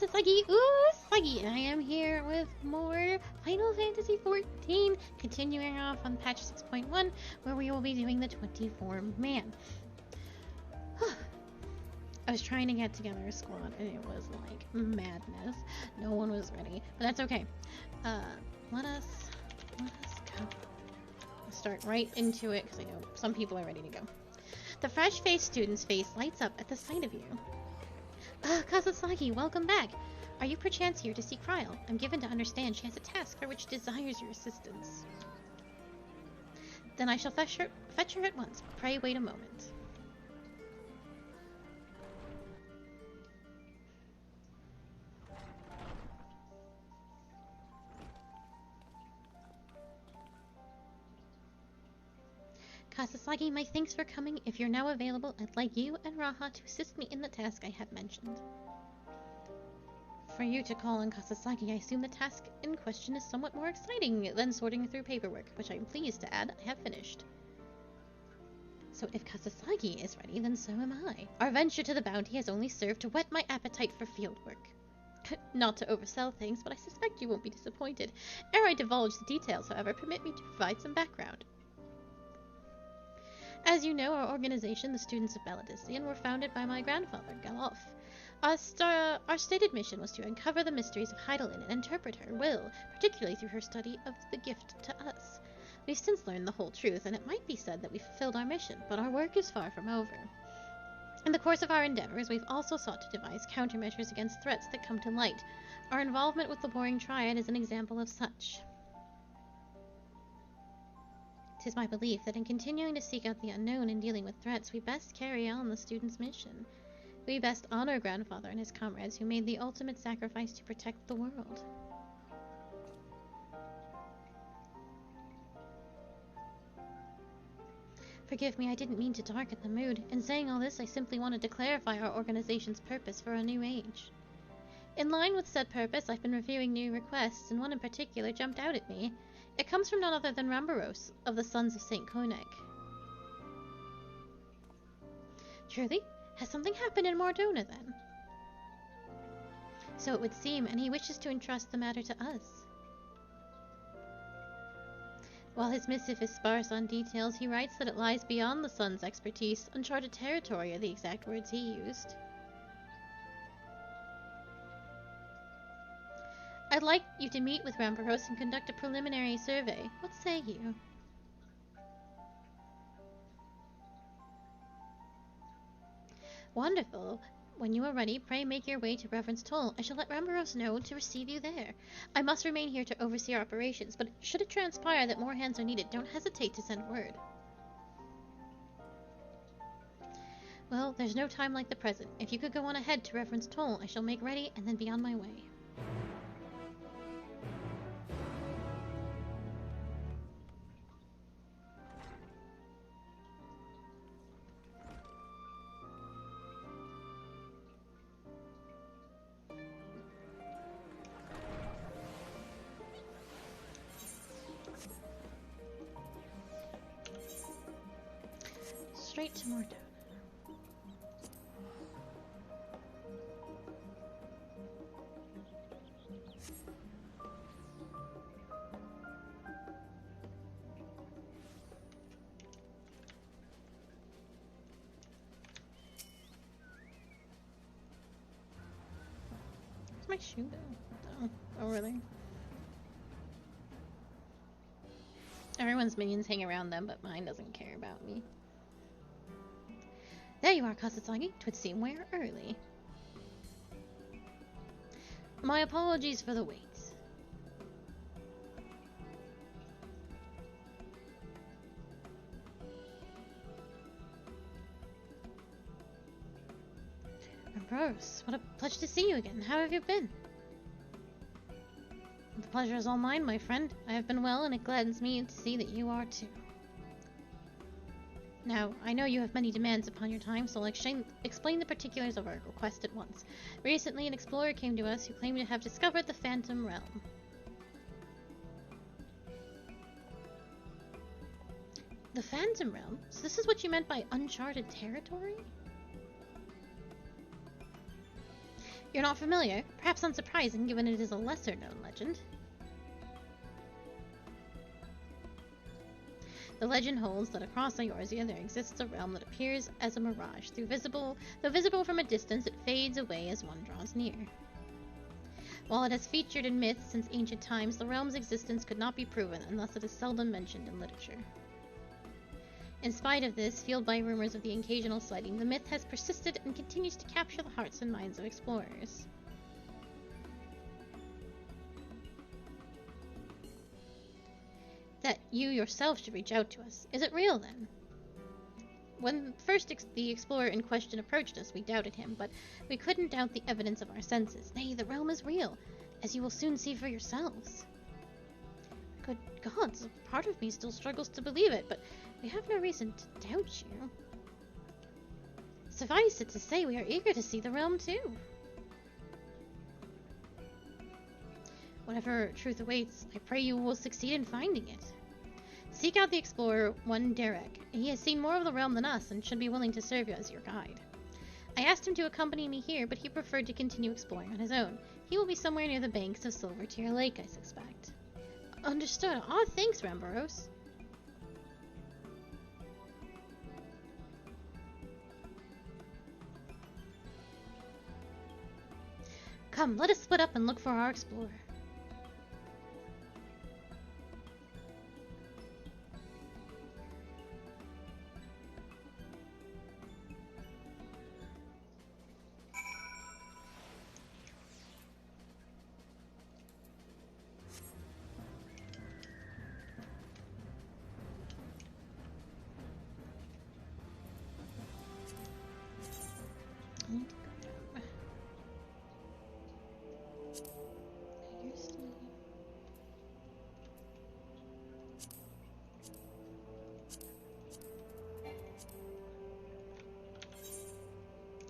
Kasasagi Usagi, and I am here with more Final Fantasy XIV, continuing off on patch 6.1, where we will be doing the 24-man. I was trying to get together a squad, and it was like madness. No one was ready, but that's okay. Let us go. Let's start right into it, because I know some people are ready to go. The fresh-faced student's face lights up at the sight of you. Kasasagi, welcome back. Are you perchance here to seek Ryle? I'm given to understand she has a task for which desires your assistance. Then I shall fetch her at once. Pray wait a moment. Kasasagi, my thanks for coming. If you're now available, I'd like you and Raha to assist me in the task I have mentioned. For you to call on Kasasagi, I assume the task in question is somewhat more exciting than sorting through paperwork, which I'm pleased to add I have finished. So if Kasasagi is ready, then so am I. Our venture to the bounty has only served to whet my appetite for fieldwork. Not to oversell things, but I suspect you won't be disappointed. Ere I divulge the details, however, permit me to provide some background. As you know, our organization, the Students of Belladician, were founded by my grandfather, Galof. Our stated mission was to uncover the mysteries of Heidelin and interpret her will, particularly through her study of the gift to us. We've since learned the whole truth, and it might be said that we fulfilled our mission, but our work is far from over. In the course of our endeavors, we've also sought to devise countermeasures against threats that come to light. Our involvement with the Boring Triad is an example of such. 'Tis my belief that in continuing to seek out the unknown and dealing with threats, we best carry on the student's mission. We best honor grandfather and his comrades who made the ultimate sacrifice to protect the world. Forgive me, I didn't mean to darken the mood. In saying all this, I simply wanted to clarify our organization's purpose for a new age. In line with said purpose, I've been reviewing new requests, and one in particular jumped out at me. It comes from none other than Rambaros, of the Sons of St. Koenig. Truly? Has something happened in Mordona, then? So it would seem, and he wishes to entrust the matter to us. While his missive is sparse on details, he writes that it lies beyond the Sun's expertise, uncharted territory are the exact words he used. I'd like you to meet with Rambaros and conduct a preliminary survey. What say you? Wonderful. When you are ready, pray make your way to Reverend's Toll. I shall let Rambaros know to receive you there. I must remain here to oversee our operations, but should it transpire that more hands are needed, don't hesitate to send word. Well, there's no time like the present. If you could go on ahead to Reverend's Toll, I shall make ready and then be on my way. Straight to Mordona. Where's my shoe go? Oh, really? Everyone's minions hang around them, but mine doesn't care about me. There you are, Kasasagi. 'Twould seem we're early. My apologies for the wait. Ambrose, what a pleasure to see you again. How have you been? The pleasure is all mine, my friend. I have been well, and it gladdens me to see that you are too. Now, I know you have many demands upon your time, so I'll explain the particulars of our request at once. Recently, an explorer came to us who claimed to have discovered the Phantom Realm. The Phantom Realm? So this is what you meant by uncharted territory? You're not familiar? Perhaps unsurprising, given it is a lesser-known legend. The legend holds that across Eorzea there exists a realm that appears as a mirage. Though visible from a distance, it fades away as one draws near. While it has featured in myths since ancient times, the realm's existence could not be proven, and thus it is seldom mentioned in literature. In spite of this, fueled by rumors of the occasional sighting, the myth has persisted and continues to capture the hearts and minds of explorers. That you yourself should reach out to us. Is it real, then? When first the explorer in question approached us, we doubted him, but we couldn't doubt the evidence of our senses. Nay, the realm is real, as you will soon see for yourselves. Good gods, a part of me still struggles to believe it, but we have no reason to doubt you. Suffice it to say, we are eager to see the realm too. Whatever truth awaits, I pray you will succeed in finding it. Seek out the explorer, one Derek. He has seen more of the realm than us and should be willing to serve you as your guide. I asked him to accompany me here, but he preferred to continue exploring on his own. He will be somewhere near the banks of Silvertear Lake, I suspect. Understood. Ah, thanks, Ramboros. Come, let us split up and look for our explorer.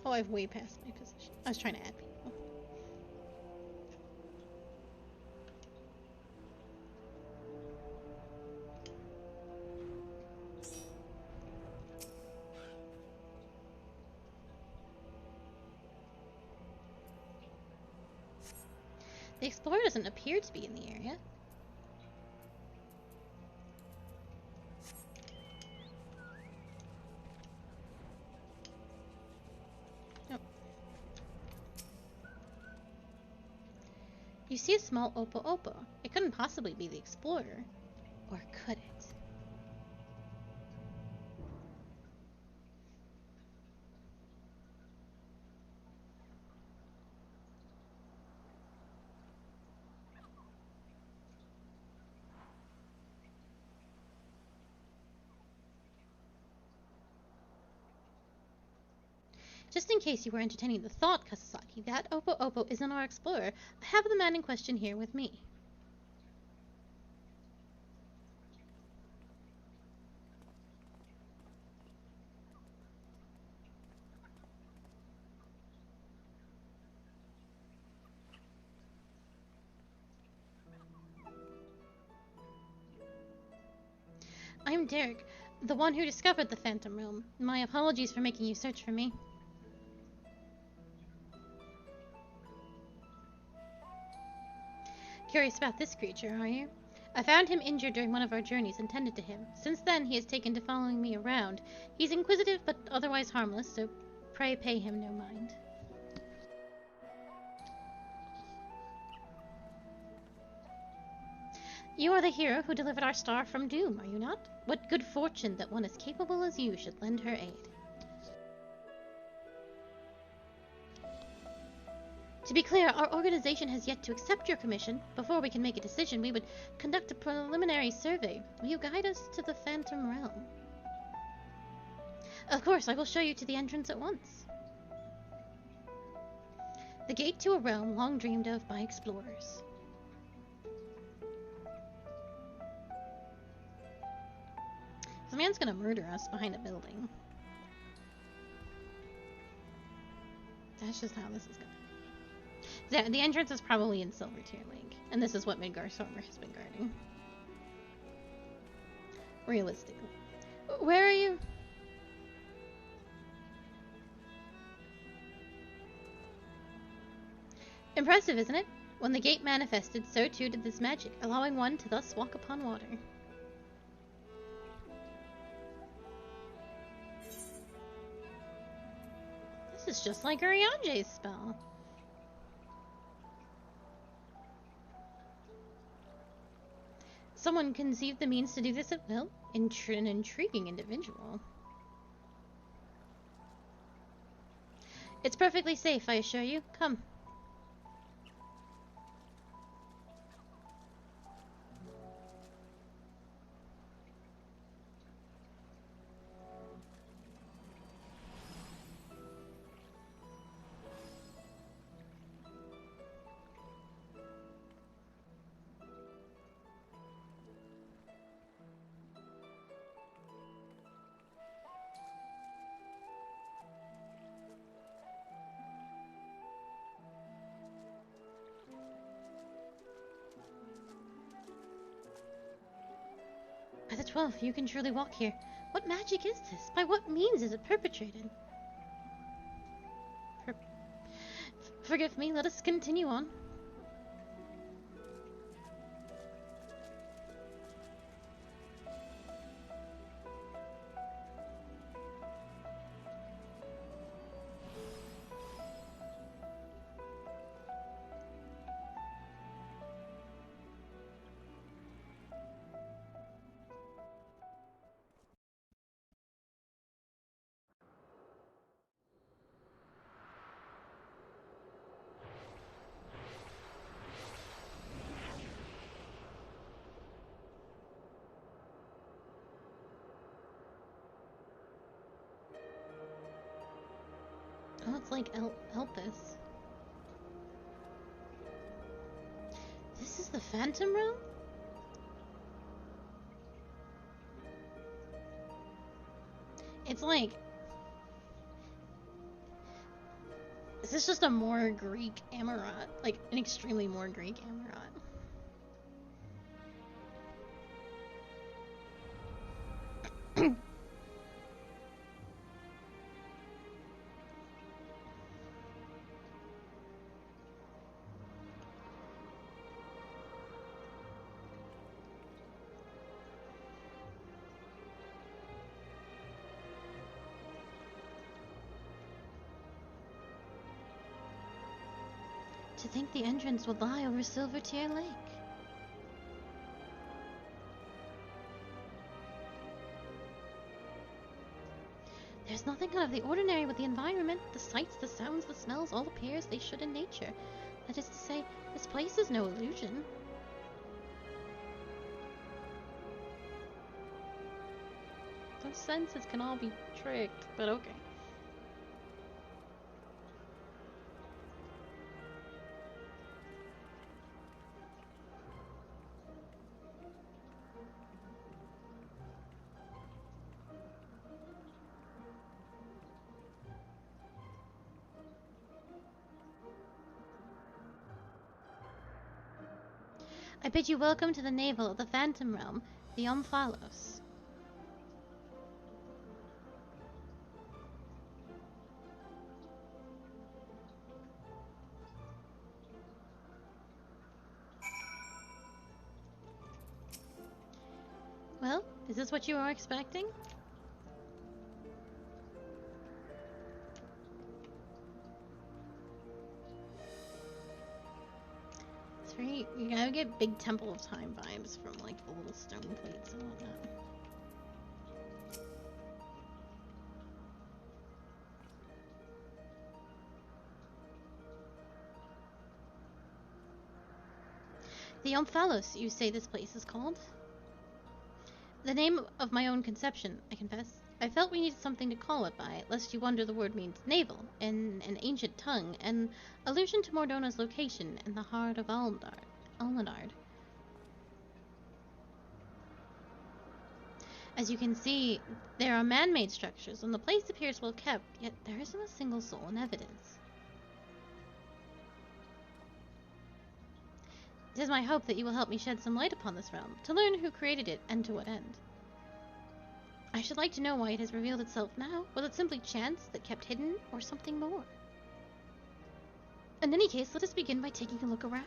Oh, I've way past my position. I was trying to add people. The explorer doesn't appear to be in the area. You see a small Opo. It couldn't possibly be the explorer. Or could it? Just in case you were entertaining the thought, Kasasaki, that Opo isn't our explorer. I have the man in question here with me. I'm Derek, the one who discovered the Phantom Realm. My apologies for making you search for me. Curious about this creature, are you? I found him injured during one of our journeys and tended to him. Since then, he has taken to following me around. He's inquisitive, but otherwise harmless, so pray pay him no mind. You are the hero who delivered our star from doom, are you not? What good fortune that one as capable as you should lend her aid. To be clear, our organization has yet to accept your commission. Before we can make a decision, we would conduct a preliminary survey. Will you guide us to the Phantom Realm? Of course, I will show you to the entrance at once. The gate to a realm long dreamed of by explorers. This man's gonna murder us behind a building. That's just how this is going. The entrance is probably in Silvertear Lake, and this is what Midgarstormer has been guarding. Realistically. Where are you? Impressive, isn't it? When the gate manifested, so too did this magic, allowing one to thus walk upon water. This is just like Uriange's spell. Someone conceived the means to do this at will? An intriguing individual. It's perfectly safe, I assure you. Come. By the 12, you can truly walk here. What magic is this? By what means is it perpetrated? Forgive me, let us continue on. Oh, it's like Elpis. This is the Phantom Realm? It's like... Is this just a more Greek Amarat? Like, an extremely more Greek Amarat? To think the entrance would lie over Silvertear Lake. There's nothing out of the ordinary with the environment. The sights, the sounds, the smells all appear as they should in nature. That is to say, this place is no illusion. Those senses can all be tricked, but okay. I bid you welcome to the navel of the Phantom Realm, the Omphalos. Well, is this what you are expecting? It's very... You gotta get big Temple of Time vibes from, like, the little stone plates and whatnot. The Omphalos, you say this place is called? The name of my own conception, I confess. I felt we needed something to call it by, lest you wonder the word means navel, in an ancient tongue, an allusion to Mordona's location in the heart of Alnadard. As you can see, there are man-made structures, and the place appears well kept, yet there isn't a single soul in evidence. It is my hope that you will help me shed some light upon this realm, to learn who created it and to what end. I should like to know why it has revealed itself now. Was it simply chance that kept hidden, or something more? In any case, let us begin by taking a look around.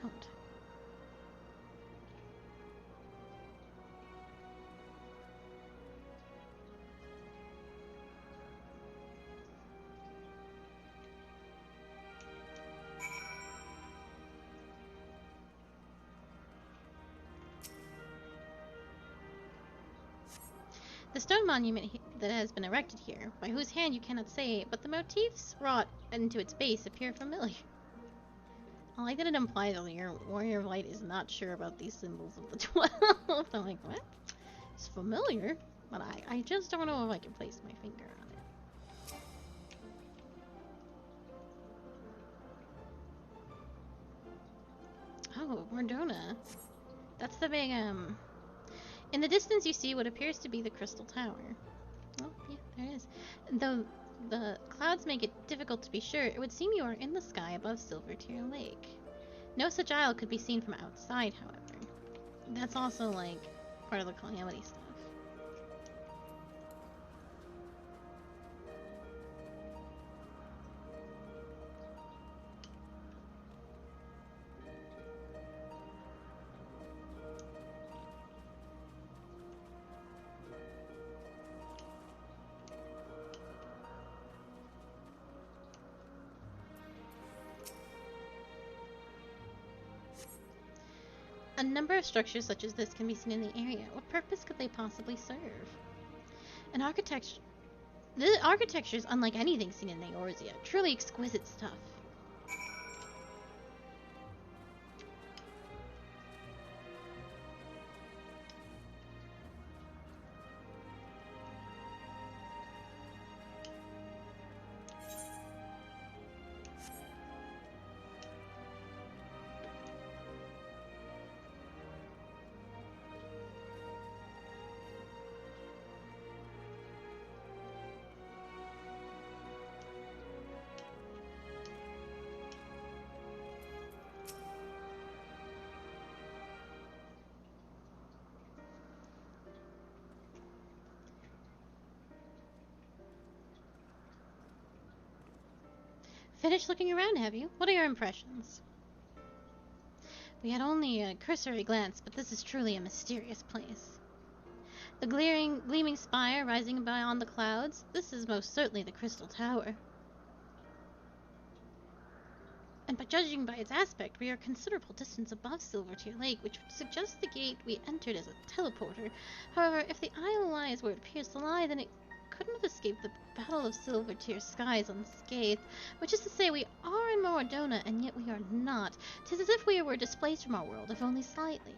The stone monument that has been erected here, by whose hand you cannot say, but the motifs wrought into its base appear familiar. I like that it implies that your Warrior of Light is not sure about these symbols of the 12. I'm like, what? It's familiar, but I just don't know if I can place my finger on it. Oh, Mordona. That's the big, In the distance you see what appears to be the Crystal Tower. Oh, yeah, there it is. Though the clouds make it difficult to be sure, it would seem you are in the sky above Silvertear Lake. No such isle could be seen from outside, however. That's also, like, part of the Calamity stuff. A number of structures such as this can be seen in the area. What purpose could they possibly serve? The architecture is unlike anything seen in Eorzea. Truly exquisite stuff. Finished looking around, have you? What are your impressions? We had only a cursory glance, but this is truly a mysterious place. The gleaming spire rising beyond the clouds, this is most certainly the Crystal Tower. And judging by its aspect, we are a considerable distance above Silvertear Lake, which would suggest the gate we entered as a teleporter. However, if the isle lies where it appears to lie, then it couldn't have escaped the Battle of Silvertear skies unscathed, which is to say we are in Mordona, and yet we are not. 'Tis as if we were displaced from our world, if only slightly.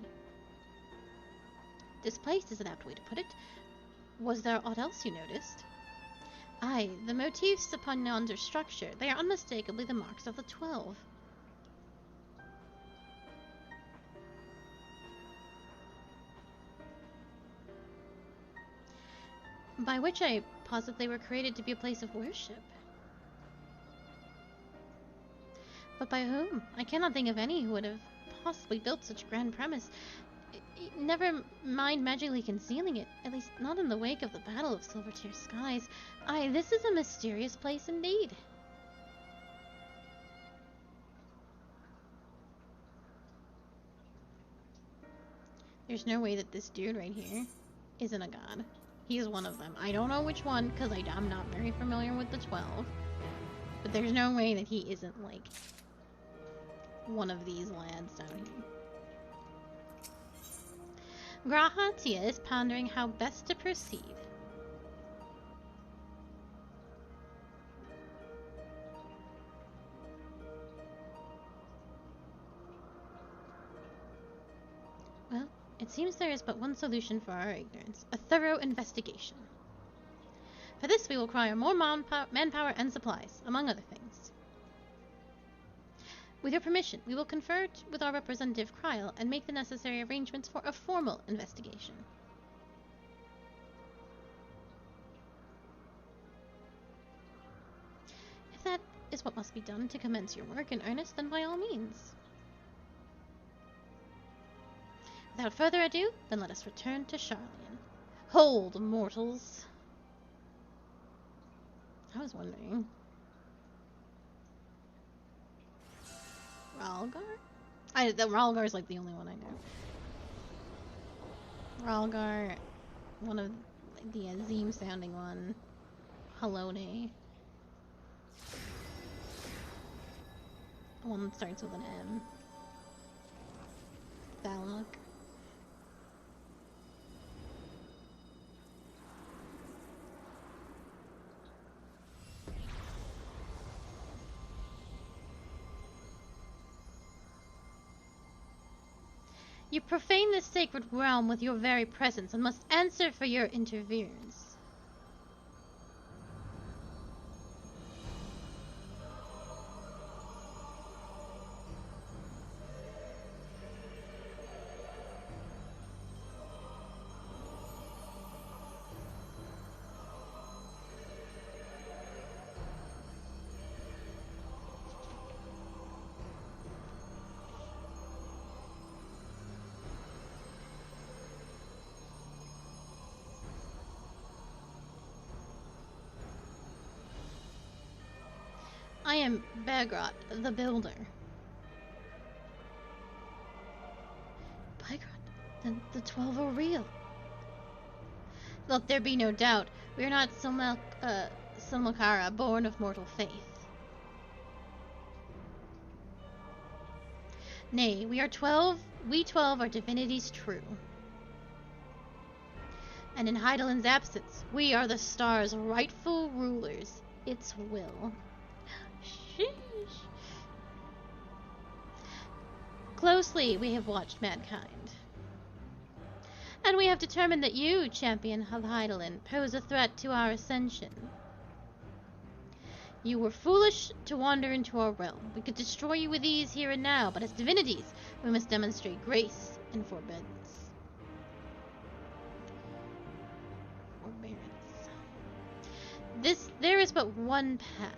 Displaced is an apt way to put it. Was there aught else you noticed? Aye, the motifs upon yonder structure. They are unmistakably the marks of the 12. By which I posit they were created to be a place of worship. But by whom? I cannot think of any who would have possibly built such a grand premise. Never mind magically concealing it, at least not in the wake of the Battle of Silvertear Skies. Aye, this is a mysterious place indeed. There's no way that this dude right here isn't a god. He is one of them. I don't know which one, because I'm not very familiar with the 12. But there's no way that he isn't, like, one of these lads down here. Grahatia is pondering how best to proceed. Well, it seems there is but one solution for our ignorance, a thorough investigation. For this we will require more manpower and supplies, among other things. With your permission, we will confer with our representative Kryl and make the necessary arrangements for a formal investigation. If that is what must be done to commence your work in earnest, then by all means. Without further ado, then let us return to Charlian. Hold, mortals. I was wondering. Ralgar? The Ralgar's like the only one I know. Ralgar, one of the Azim sounding one. Halone. One that starts with an M. Thalok. You profane this sacred realm with your very presence and must answer for your interference. I am Bagrot, the Builder. Bagrot, then the 12 are real. Let there be no doubt, we are not Silmakara, born of mortal faith. Nay, we are 12, we 12 are divinities true. And in Heidelin's absence, we are the star's rightful rulers, its will. Sheesh. Closely we have watched mankind. And we have determined that you, champion of Heidelin, pose a threat to our ascension. You were foolish to wander into our realm. We could destroy you with ease here and now, but as divinities, we must demonstrate grace and forbearance. There is but one path.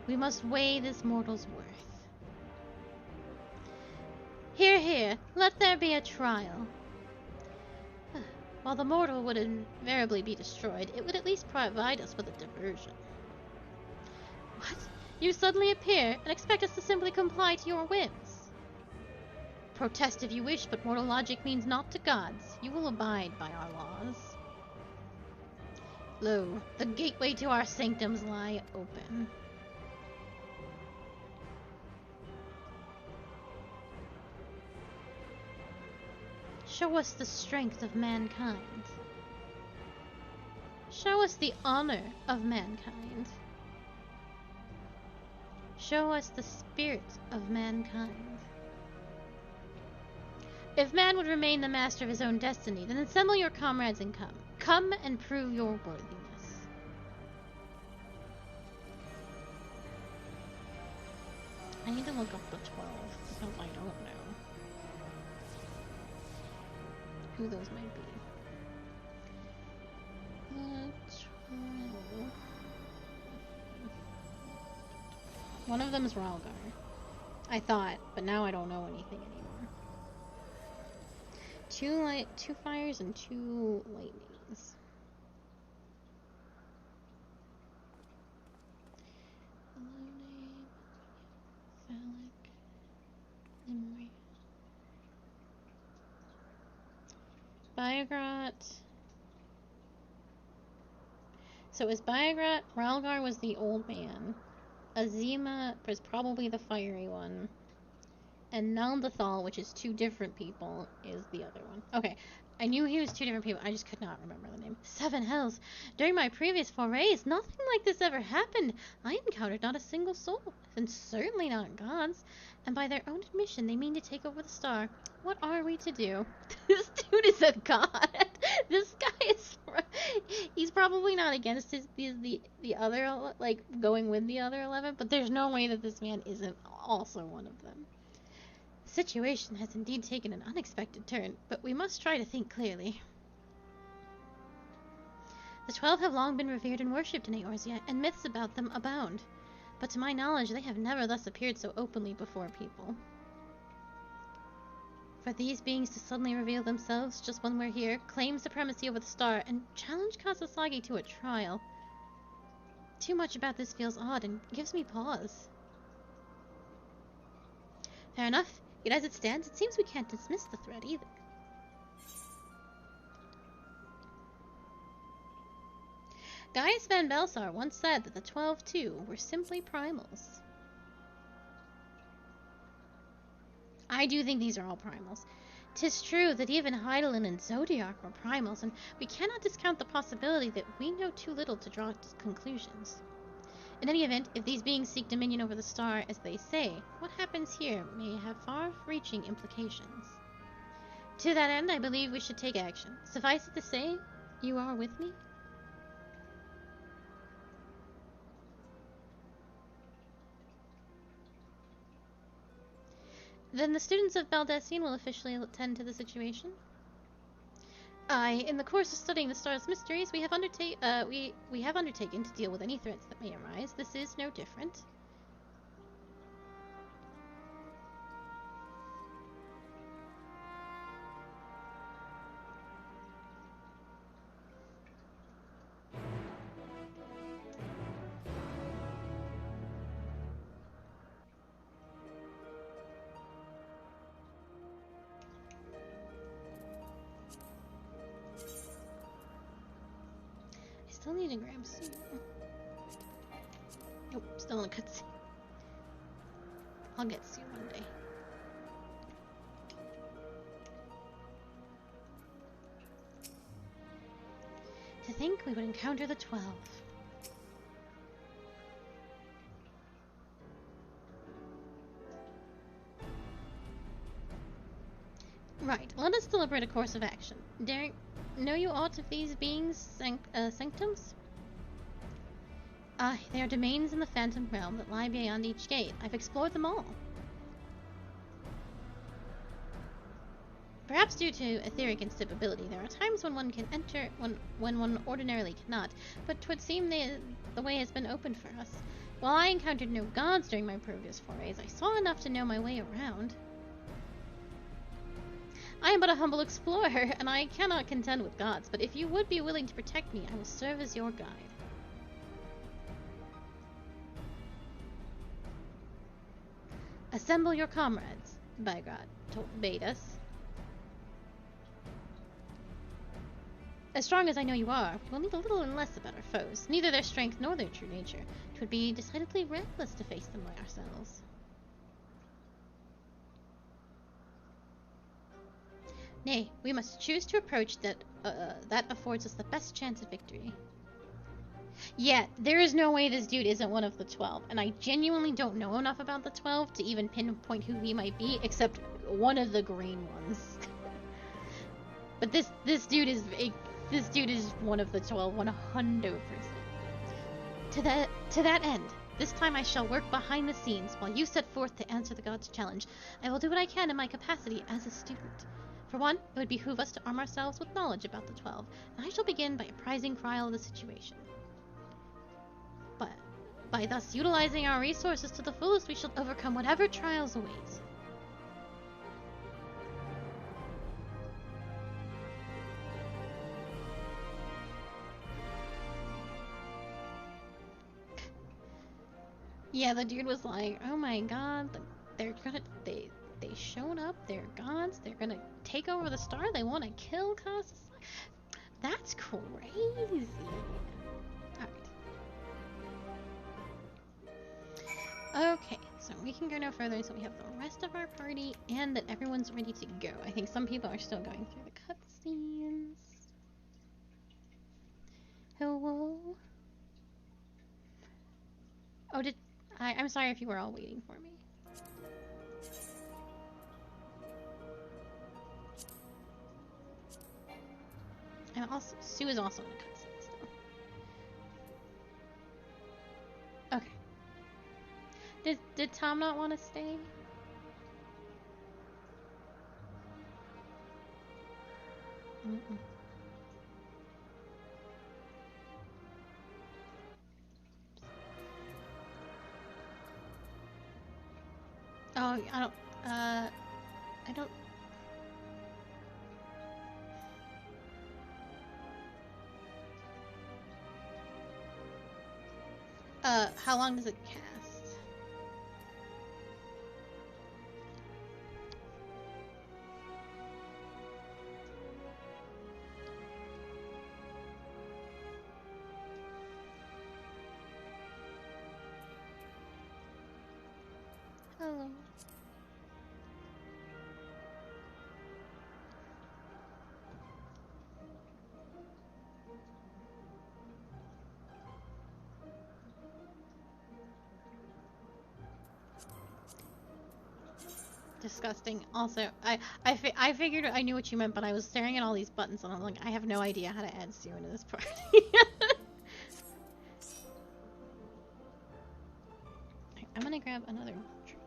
We must weigh this mortal's worth. Here, here, let there be a trial. While the mortal would invariably be destroyed, it would at least provide us with a diversion. What? You suddenly appear and expect us to simply comply to your whims? Protest if you wish, but mortal logic means naught to gods. You will abide by our laws. Lo, the gateway to our sanctums lie open. Show us the strength of mankind. Show us the honor of mankind. Show us the spirit of mankind. If man would remain the master of his own destiny, then assemble your comrades and come. Come and prove your worthiness. I need to look up the 12, because I don't know who those might be. 12. One of them is Ralgar. I thought, but now I don't know anything anymore. 2 fires and 2 lightnings. Biogrot. So is Biogrot, Ralgar was the old man. Azima was probably the fiery one. And Naldathal, which is 2 different people, is the other one. Okay, I knew he was 2 different people, I just could not remember the name. 7 hells! During my previous forays, nothing like this ever happened. I encountered not a single soul, and certainly not gods. And by their own admission, they mean to take over the star. What are we to do? This dude is a god. This guy is... He's probably not against the other, like, going with the other 11, but there's no way that this man isn't also one of them. The situation has indeed taken an unexpected turn, but we must try to think clearly. The 12 have long been revered and worshipped in Eorzea, and myths about them abound. But to my knowledge, they have never thus appeared so openly before people. For these beings to suddenly reveal themselves just when we're here, claim supremacy over the star, and challenge Kasasagi to a trial. Too much about this feels odd and gives me pause. Fair enough. Yet as it stands, it seems we can't dismiss the threat either. Gaius Van Belsar once said that the 12 too were simply primals. I do think these are all primals. 'Tis true that even Heidelin and Zodiac are primals, and we cannot discount the possibility that we know too little to draw conclusions. In any event, if these beings seek dominion over the star, as they say, what happens here may have far-reaching implications. To that end, I believe we should take action. Suffice it to say, you are with me? Then the students of Baldessine will officially attend to the situation. Aye, in the course of studying the star's mysteries, we have undertaken to deal with any threats that may arise. This is no different. Still need to grab Sue. Nope, still in a cutscene. I'll get Sue one day. To think we would encounter the 12. Right, let us deliberate a course of action. Know you aught of these beings' sanctums? Aye, they are domains in the phantom realm that lie beyond each gate. I've explored them all. Perhaps due to etheric instability, there are times when one can enter when one ordinarily cannot, but 'twould seem the way has been opened for us. While I encountered no gods during my previous forays, I saw enough to know my way around. I am but a humble explorer, and I cannot contend with gods, but if you would be willing to protect me, I will serve as your guide. Assemble your comrades, Bygod bade us. As strong as I know you are, we will need a little and less about our foes, neither their strength nor their true nature. 'Twould be decidedly reckless to face them by ourselves. Nay, we must choose to approach that affords us the best chance of victory. Yeah, there is no way this dude isn't one of the 12, and I genuinely don't know enough about the 12 to even pinpoint who he might be, except one of the green ones. But this dude is one of the 12, 100%. To that end, this time I shall work behind the scenes while you set forth to answer the gods' challenge. I will do what I can in my capacity as a student. For one, it would behoove us to arm ourselves with knowledge about the 12, and I shall begin by apprising Kryl of the situation. But by thus utilizing our resources to the fullest, we shall overcome whatever trials await. Yeah, the dude was like, oh my god, they showed up, they're gods, they're gonna take over the star, they want to kill us. That's crazy. Alright. Okay, so we can go no further, so we have the rest of our party, and that everyone's ready to go. I think some people are still going through the cutscenes. Hello? Oh, I'm sorry if you were all waiting for me. And also, Sue is also in a cutscene still. Okay. Did Tom not want to stay? Mm-mm. Oh, I don't. How long does it cast? Hello. Disgusting. Also, I figured I knew what you meant, but I was staring at all these buttons and I'm like, I have no idea how to add Sue into this party. I'm gonna grab another drink.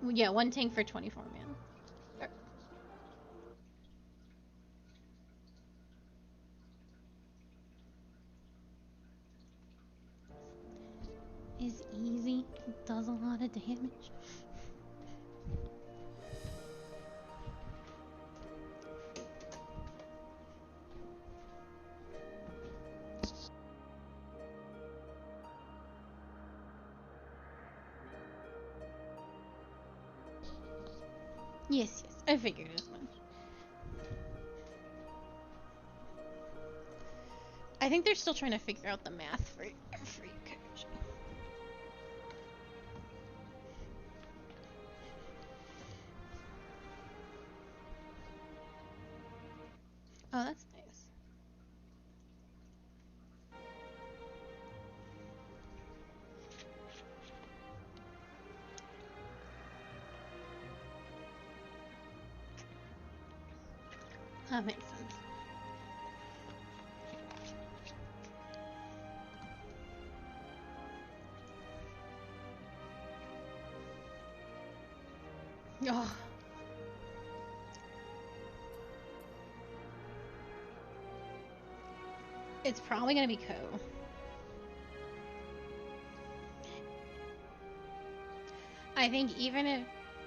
Well, yeah, one tank for 24 man. Is easy. It does a lot of damage. Yes, I figured as much. I think they're still trying to figure out the math for coach. Oh, that's nice. That makes sense. Oh. It's probably gonna be Co. I think even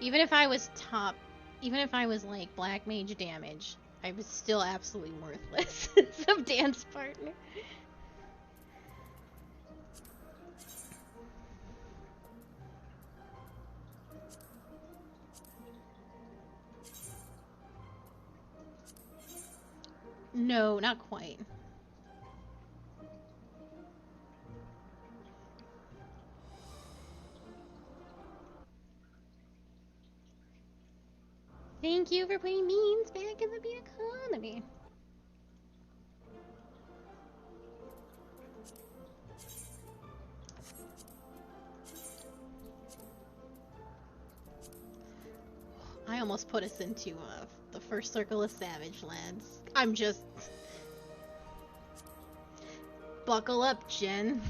if I was top, even if I was like black mage damage, I was still absolutely worthless as a dance partner. No, not quite. Thank you for putting means back in the beat economy. I almost put us into the first circle of Savage Lands. I'm just... Buckle up, Jen.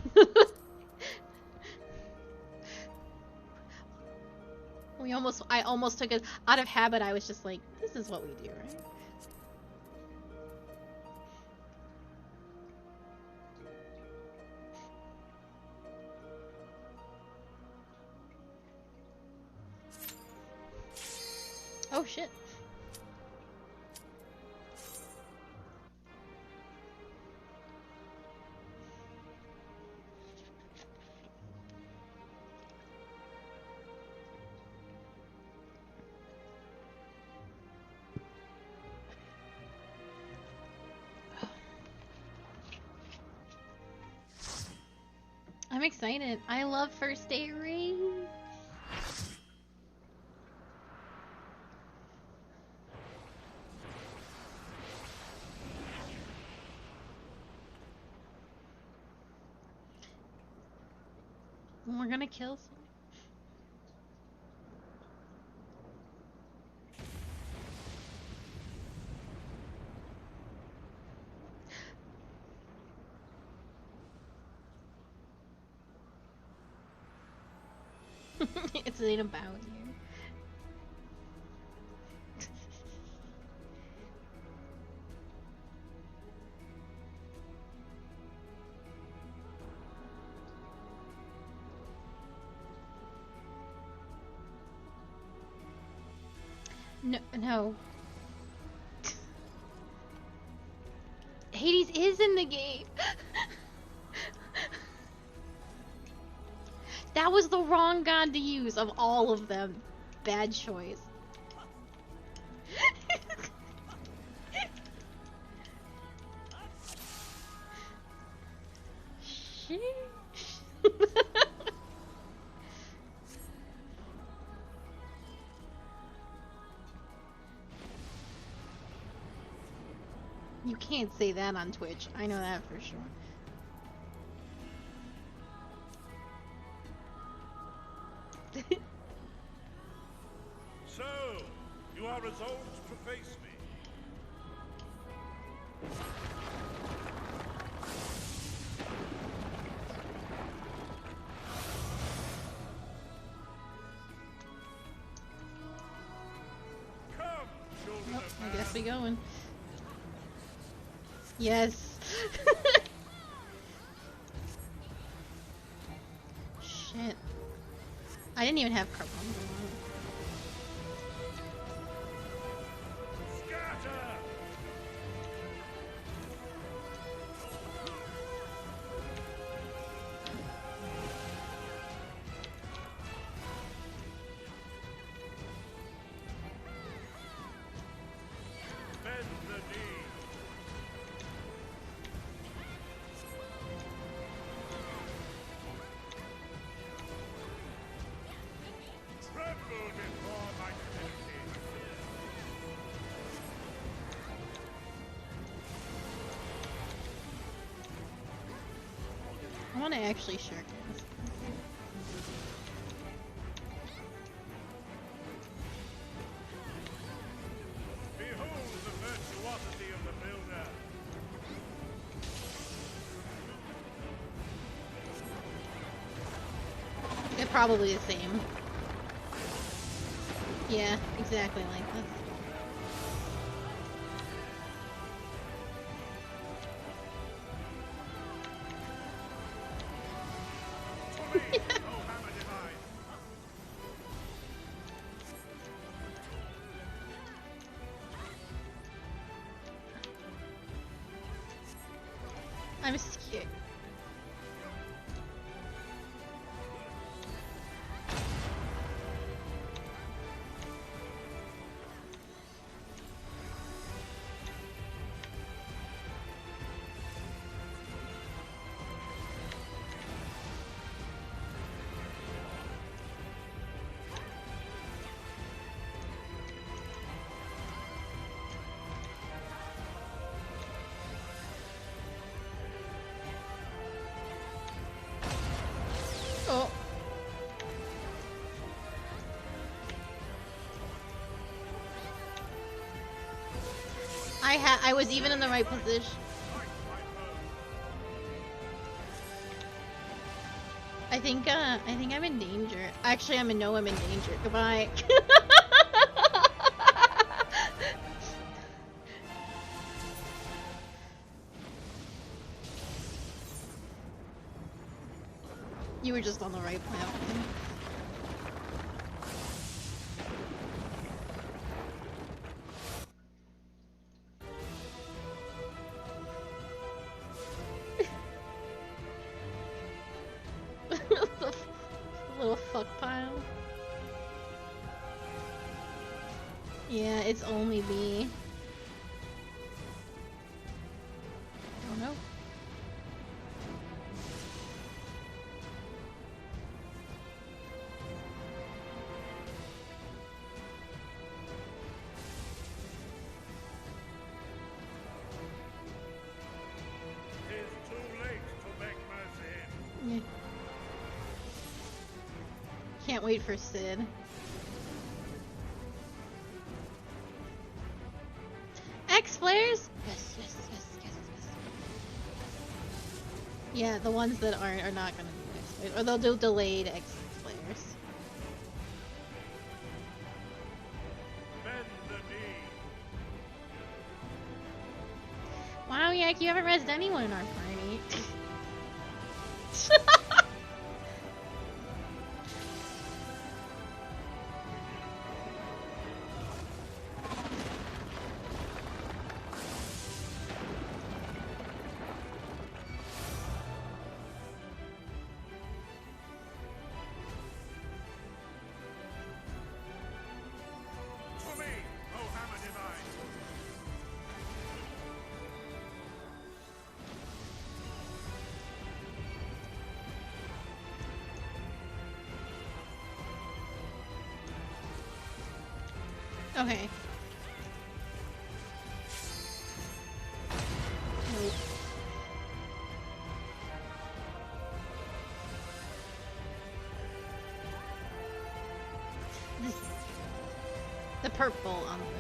I almost took it out of habit. I was just like, this is what we do, right? Oh shit. I'm excited. I love first day raids. We're gonna kill some. It's ain't about you. No. Hades is in the game. That was the wrong god to use of all of them. Bad choice. You can't say that on Twitch. I know that for sure. So, you are resolved to face me. Come, children of I man. guess we going. Yes. Shit. I didn't even have carbon. Scatter! Bend the knee. Tremble before my divinity. I want to actually share this. Behold the virtuosity of the builder. They're probably the same. Yeah, exactly like this. Tweleve, oh hammer divine. I'm scared. Oh. I was even in the right position. I think I'm in danger. Actually, I'm in danger. Goodbye. You were just on the right platform. The little fuck pile. Yeah, it's only me. Oh no. Tis too late to beg mercy. Yeah. Can't wait for Sid. X-flares? Yes, yes, yes, yes, yes. Yeah, the ones that aren't are not gonna do X-flares. Or they'll do delayed X-flares. Bend the knee. Wow, Yak, you haven't rezzed anyone in our party. Tweleve, oh hammer divine. Okay. The purple on the bed.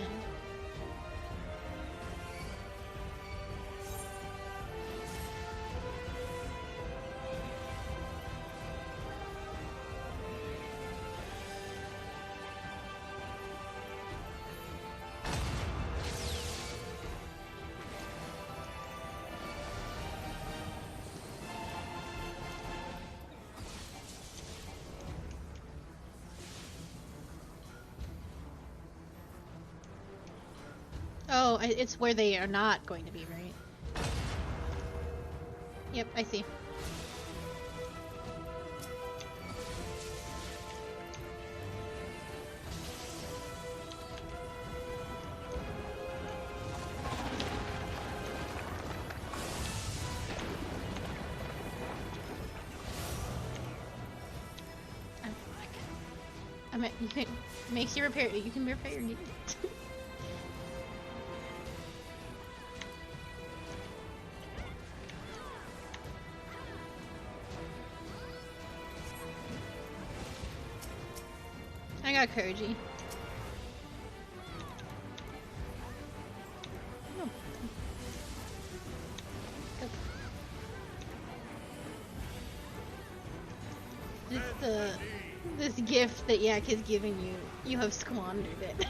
Oh, it's where they are not going to be, right? Yep, I see. I mean, you can makes you repair. You can repair your needs. I got Koji. Oh. This gift that Yak is giving you, you have squandered it.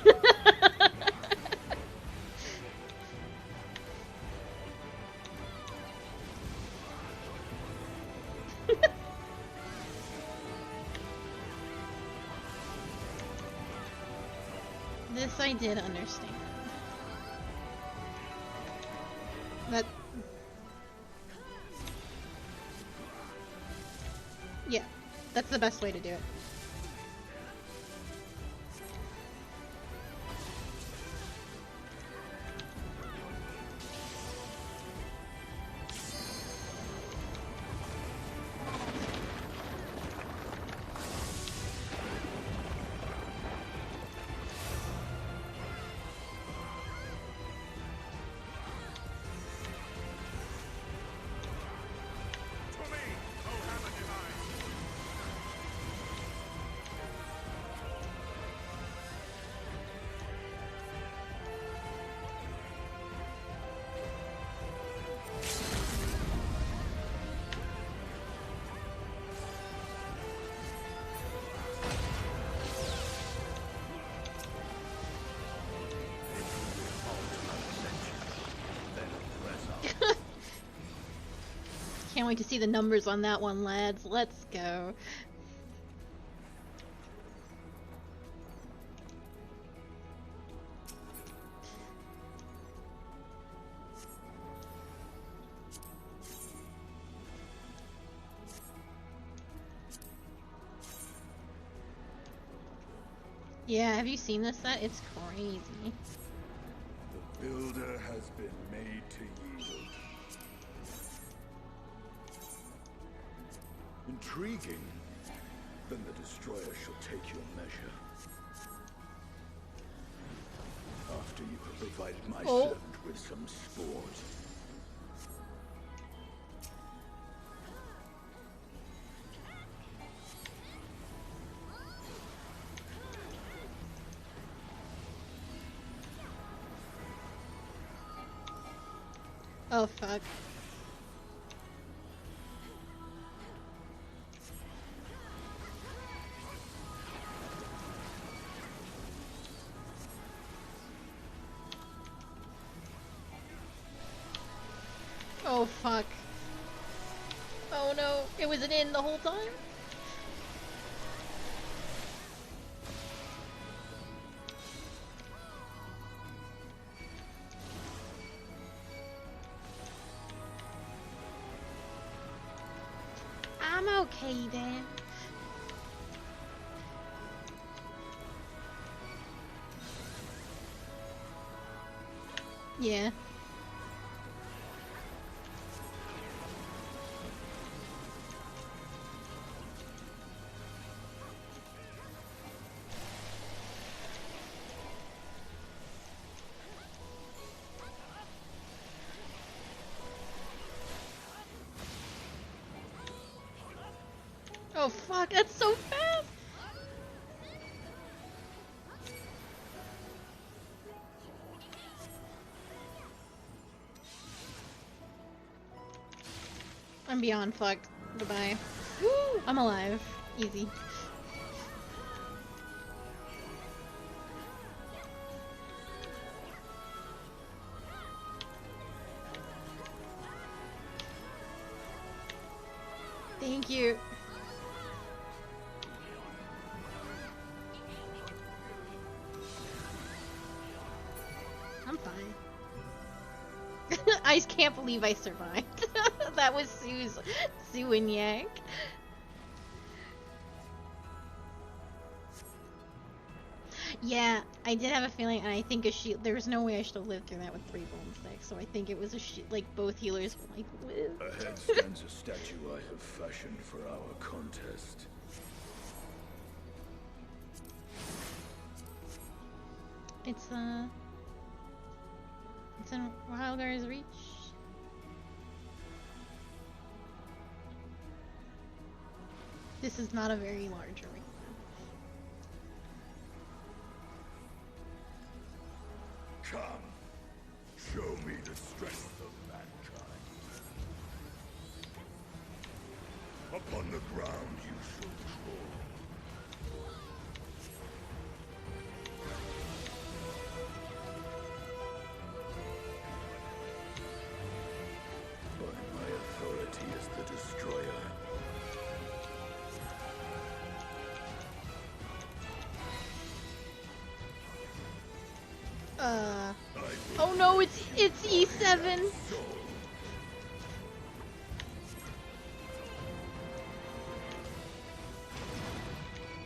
This I did understand. That... Yeah, that's the best way to do it. Can't wait to see the numbers on that one, lads. Let's go. Yeah, have you seen this set? It's crazy. The builder has been made to yield. Intriguing. Then the destroyer shall take your measure. After you have provided my servant with some sport. Oh, fuck. Oh, fuck. Oh, no. It was an in the whole time? I'm okay then. Yeah. Oh fuck, that's so fast! I'm beyond fucked. Goodbye. Woo! I'm alive. Easy. Thank you. I'm fine. I can't believe I survived. That was Sue and Yak. Yeah, I did have a feeling, and I think a shield. There was no way I should have lived through that with 3 bone sticks. So I think it was a like both healers were like, live. Ahead stands a statue I have fashioned for our contest. It's in Wildgar's reach. This is not a very large arena. Come, show me the strength of mankind. Upon the ground you shall crawl. By my authority as the destroyer. Oh no, it's E7.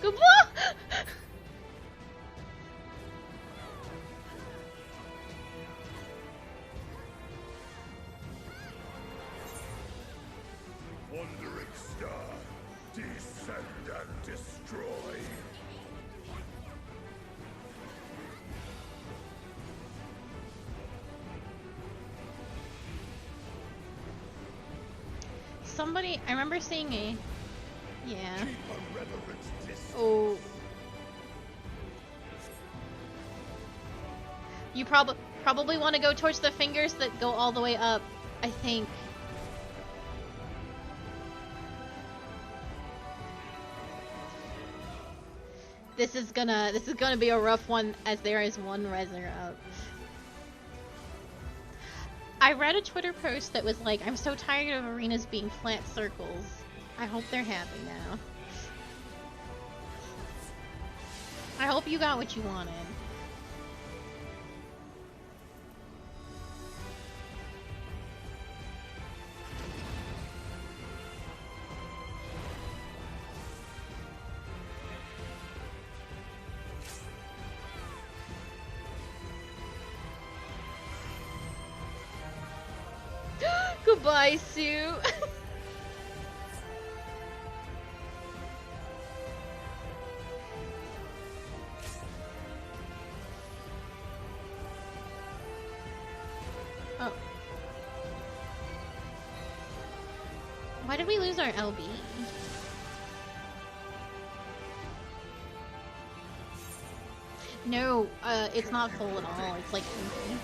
Goodbye. Wandering star, descend and destroy. Somebody, I remember seeing a, yeah. Keep a reverent distance. Oh. You probably want to go towards the fingers that go all the way up, I think. This is gonna be a rough one, as there is one reser up. I read a Twitter post that was like, I'm so tired of arenas being flat circles. I hope they're happy now. I hope you got what you wanted. Goodbye, Sue. Oh. Why did we lose our LB? No, it's not full at all. It's like empty.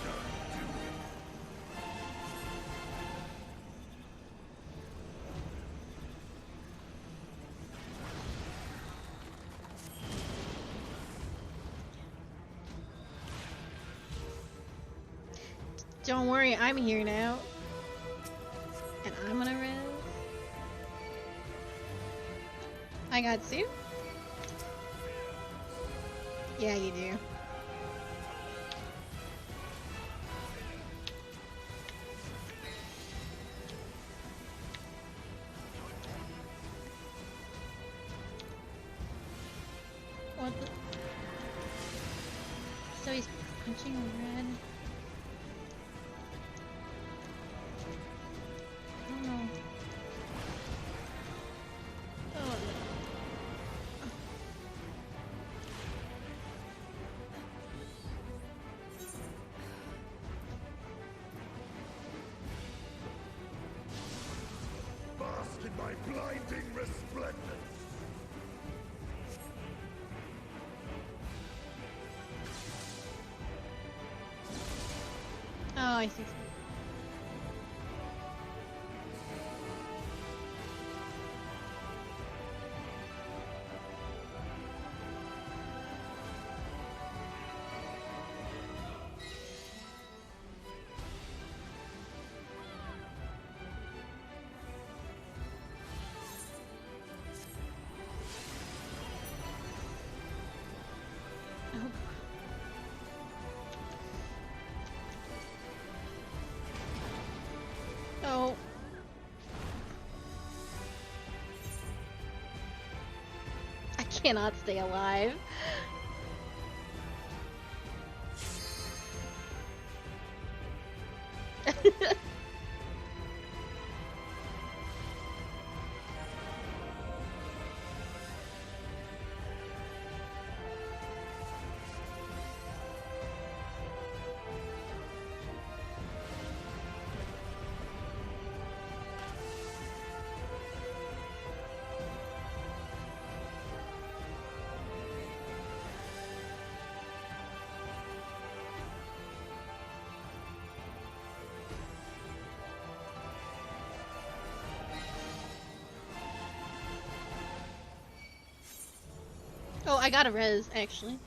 Don't worry, I'm here now. And I'm gonna res. I got Sue? Yeah, you do. What the? So he's punching red. Oh no. Oh no. Bask in my blinding resplendence. Oh, I see. cannot stay alive. Oh, I got a res, actually.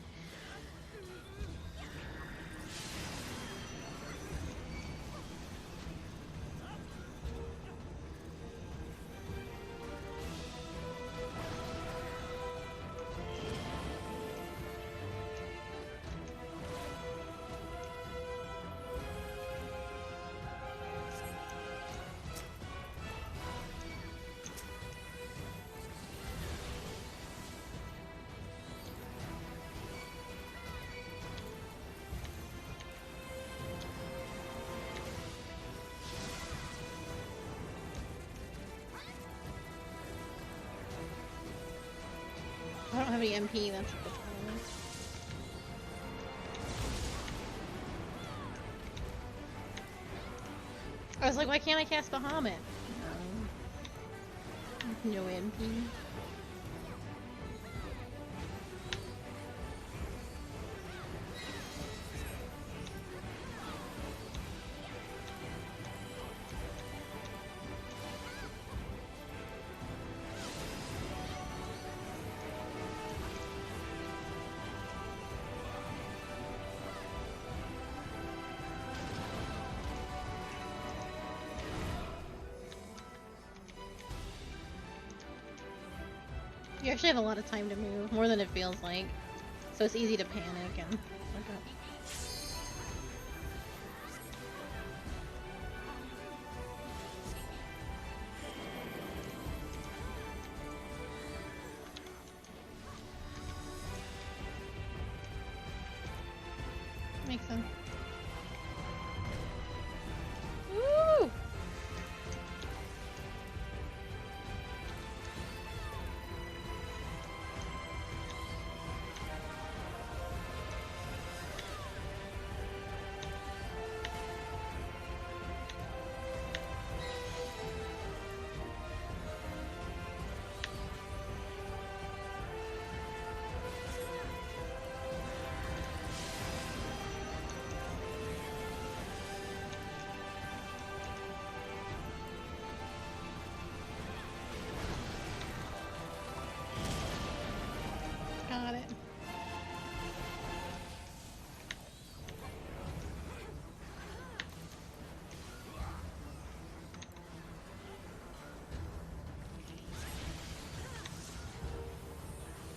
I don't have any MP, that's a good problem. I was like, why can't I cast Bahamut? No MP. You actually have a lot of time to move, more than it feels like. So it's easy to panic and fuck up. Makes sense. Woo! Got it.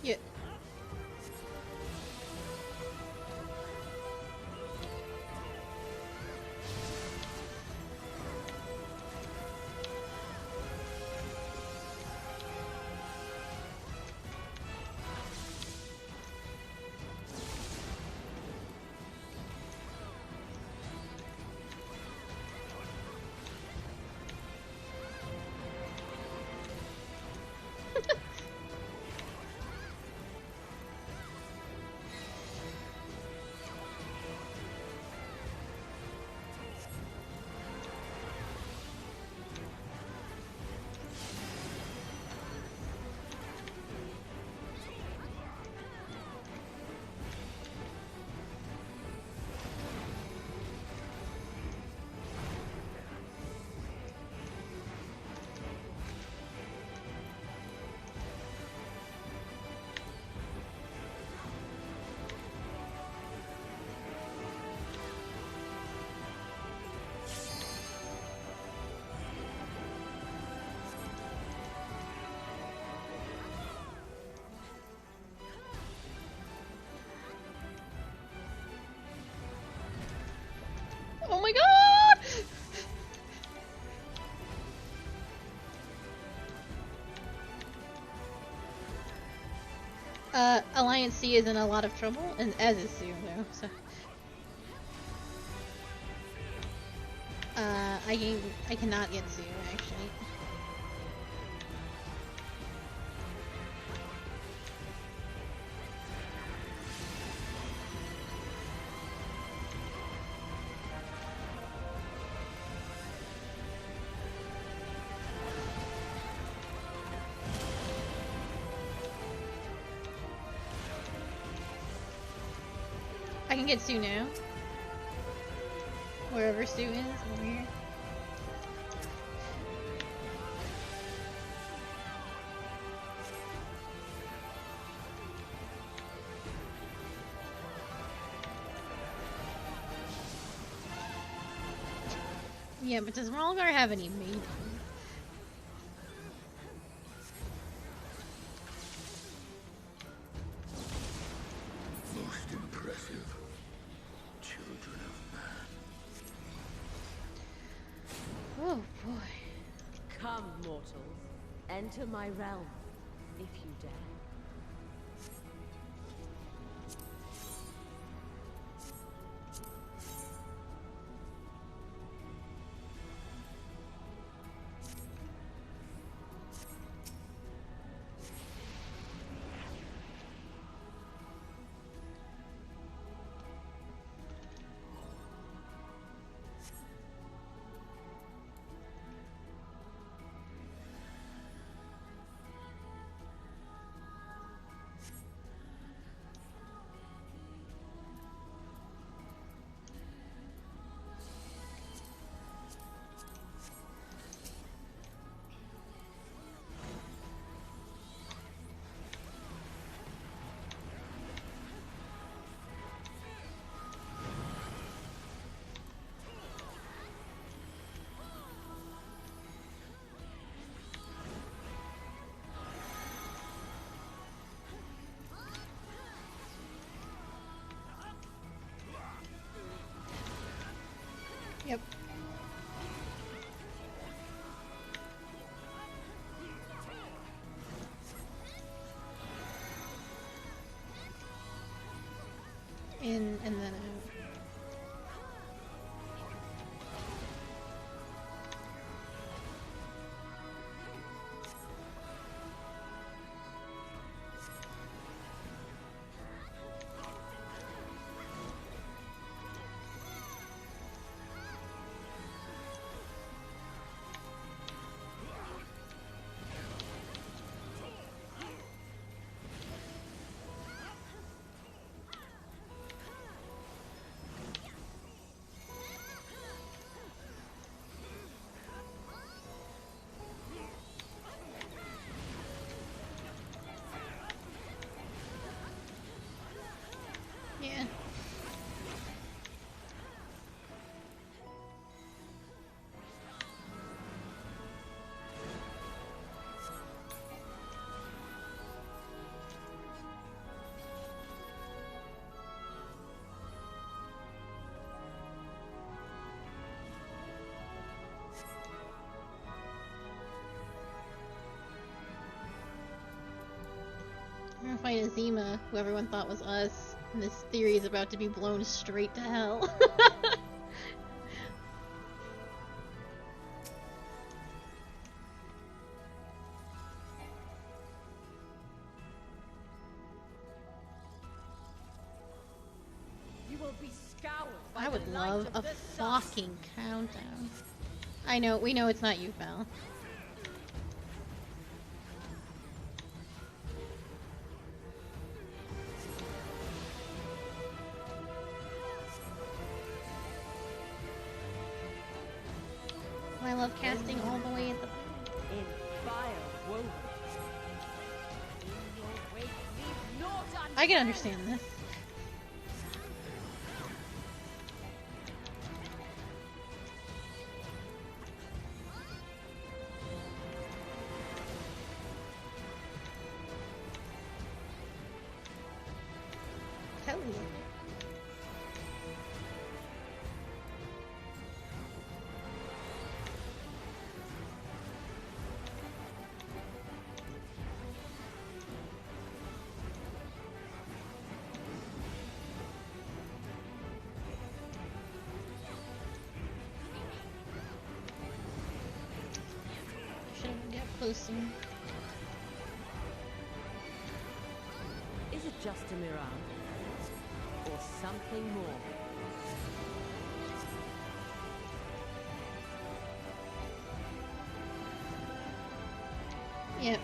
Yeah. Oh my god! Alliance C is in a lot of trouble, and as is Sue, though, so... I cannot get Sue, actually. I can get Sue now. Wherever Sue is, over here. Yeah, but does Rolgar have any maidens? Most impressive. Children of man. Oh boy. Come, mortals. Enter my realm, if you dare. Yep. In and then out. Yeah. We're gonna fight Azima, who everyone thought was us, and this theory is about to be blown straight to hell. You will be scoured by I would the light love of a the sun. fucking countdown. I know, we know it's not you, Val. I love casting all the way at the... In fire woven. In your wake, leave naught I can understand this. Hell yeah. closer. Is it just a mirage? Or something more? Yep.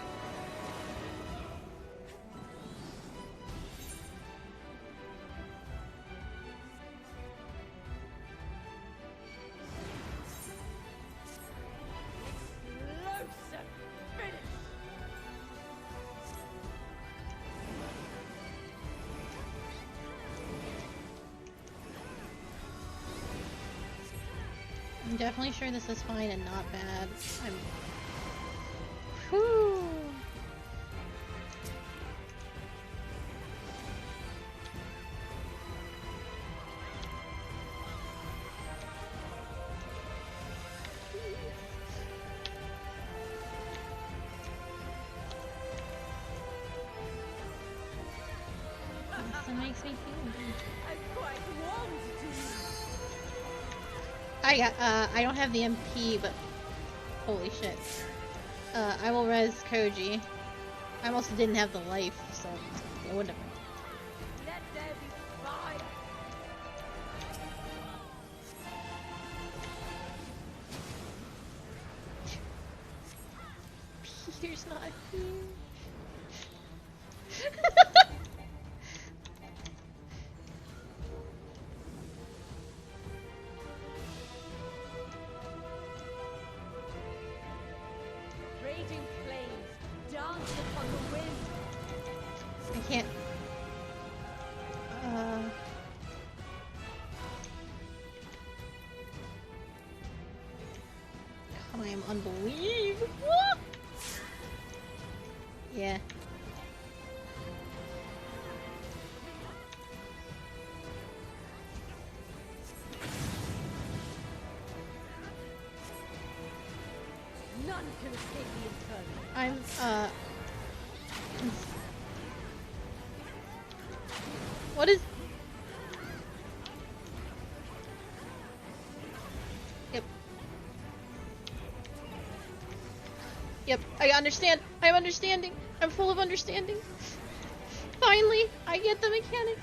I'm definitely sure this is fine and not bad. Whew. This makes me feel good. I don't have the MP, but holy shit. I will res Koji. I also didn't have the life, so it wouldn't have. Let there be fire. Peter's not here. Raging flames dance upon the wind. I can't. God, I am unbelievable. Yeah. None can escape the infernal. I'm, what is... Yep. Yep, I understand. I'm understanding. I'm full of understanding. Finally, I get the mechanic.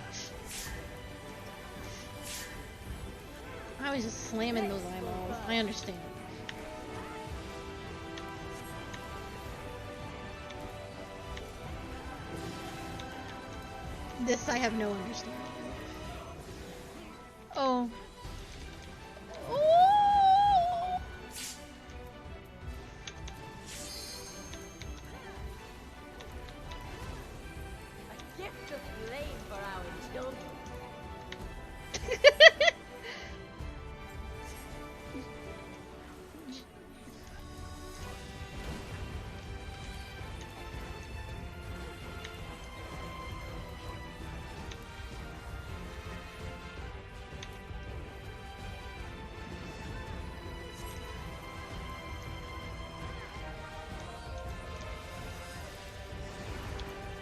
I was just slamming those eyeballs. I understand. This I have no understanding of. Oh. Oh! A gift of flame for our children.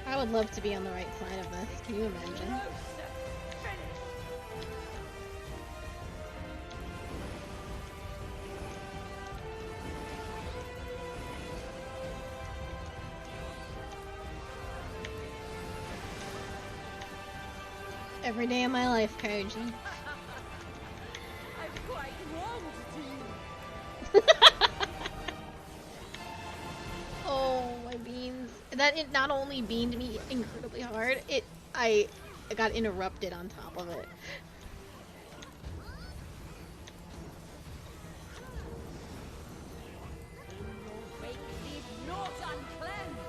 I would love to be on the right side of this. Can you imagine? Every day of my life, Koji. I'm quite warmed to you. Oh, my beans. That it not only beamed me incredibly hard, I got interrupted on top of it. In your wake leave naught uncleansed.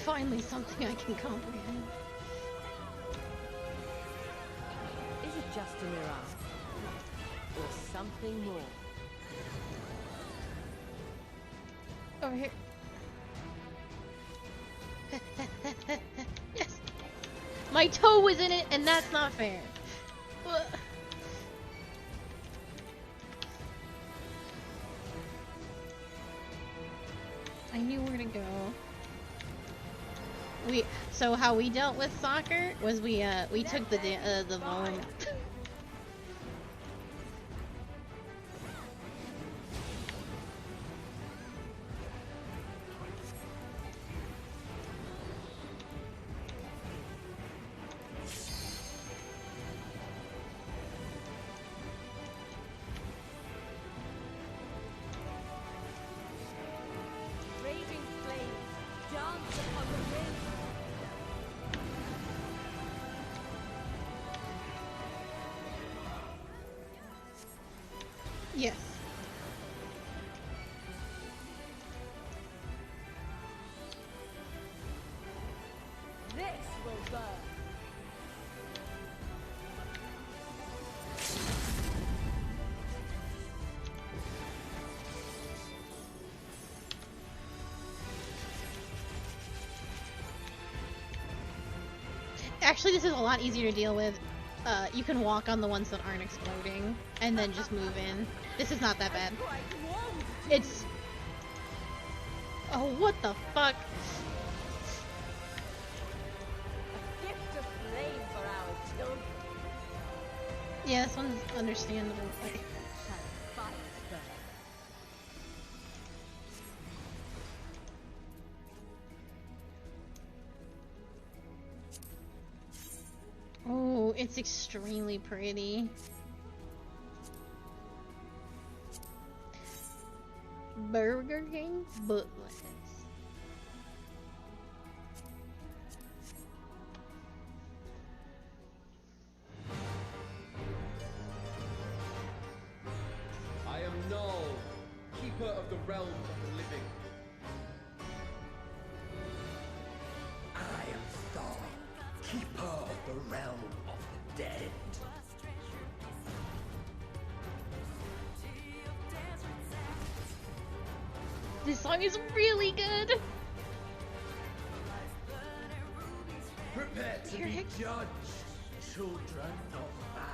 Finally something I can comprehend. Is it just a mirage? Or something more? Over here. Yes! My toe was in it, and that's not fair. Ugh. I knew where to go. So how we dealt with soccer was we took the volume. Yes. This will burn. Actually, this is a lot easier to deal with. You can walk on the ones that aren't exploding, and then just move in. This is not that bad. It's... Oh, what the fuck? A gift of flame for our children. Yeah, this one's understandable. Shall fight burn. Oh, it's extremely pretty. Burger King bootless. I am Null, keeper of the realm of the living. I am Thor, keeper of the realm of the dead. This song is really good. Prepare to Here be it- judged, children of man.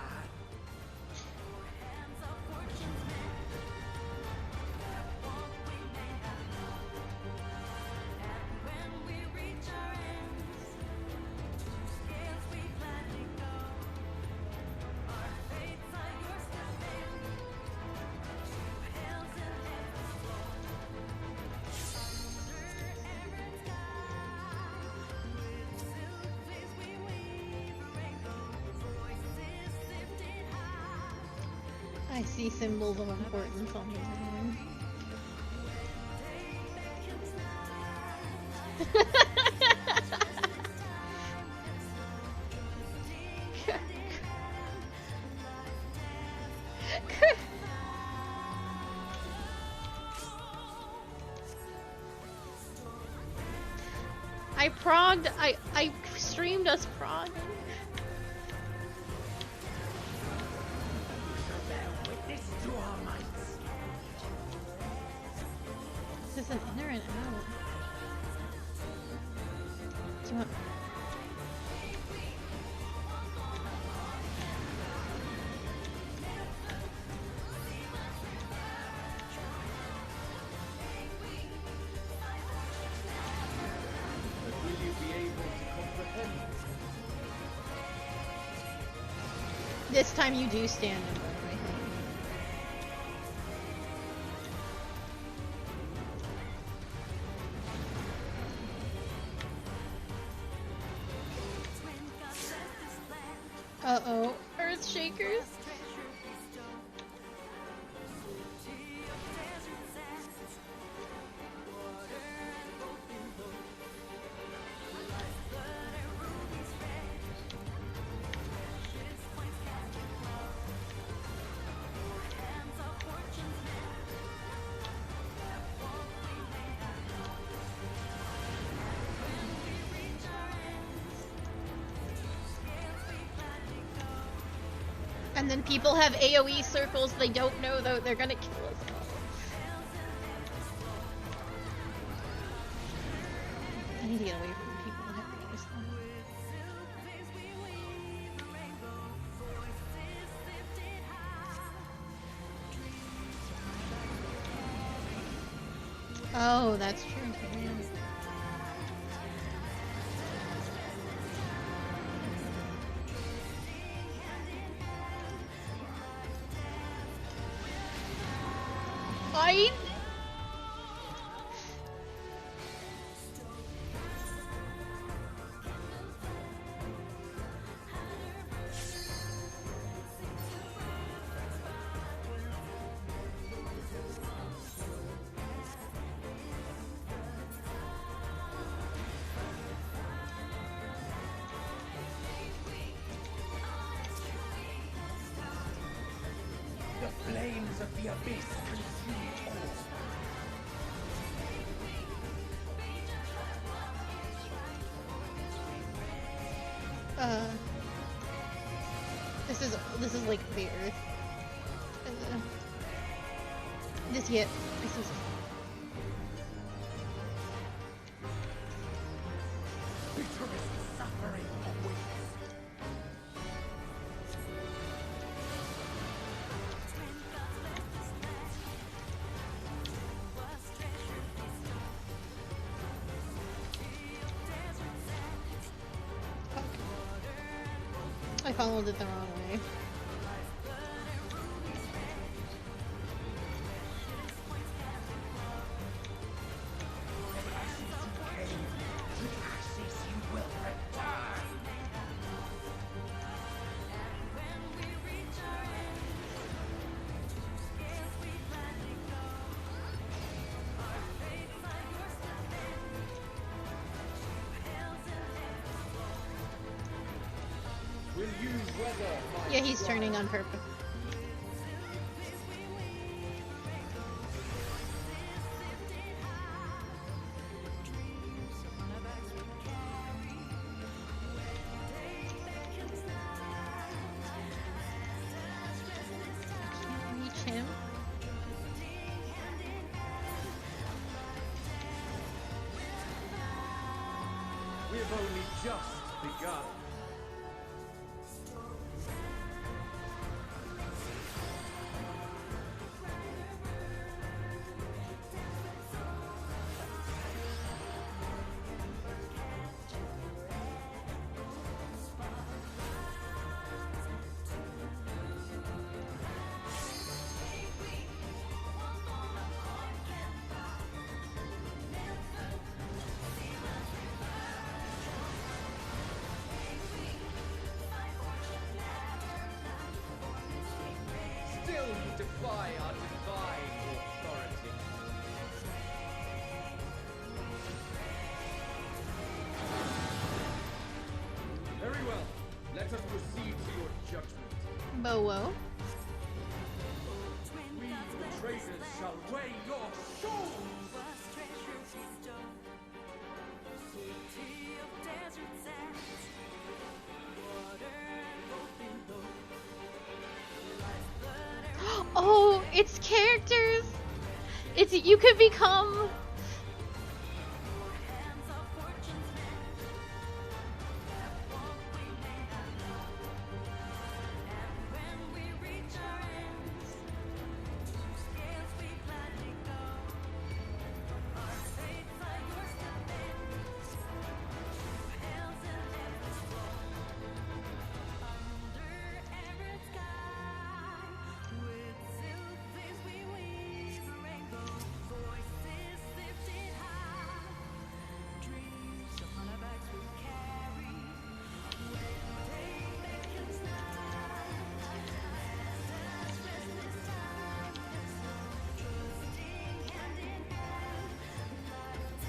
I see symbols of importance on his hand. I streamed us progging. Witness to our might. Is this an in or an out? Do you want... But will you be able to comprehend? This time you do stand in front of me. Uh-oh. Earth Shakers? And then people have AoE circles they don't know though they're gonna kill us all. I need to get away from people that have this one. Oh, that's true. Yeah. I... The Flames of the abyss consume all. This is like the Earth. This is. Bitterest suffering awaits. I followed it the wrong way. Will you weather my Yeah, he's turning on purpose. I can't reach him. We have only just begun. Still you defy our divine authority. Very well. Let us proceed to your judgment. Bowo. We, the traitors, shall weigh your souls! Oh, it's characters. It's you could become.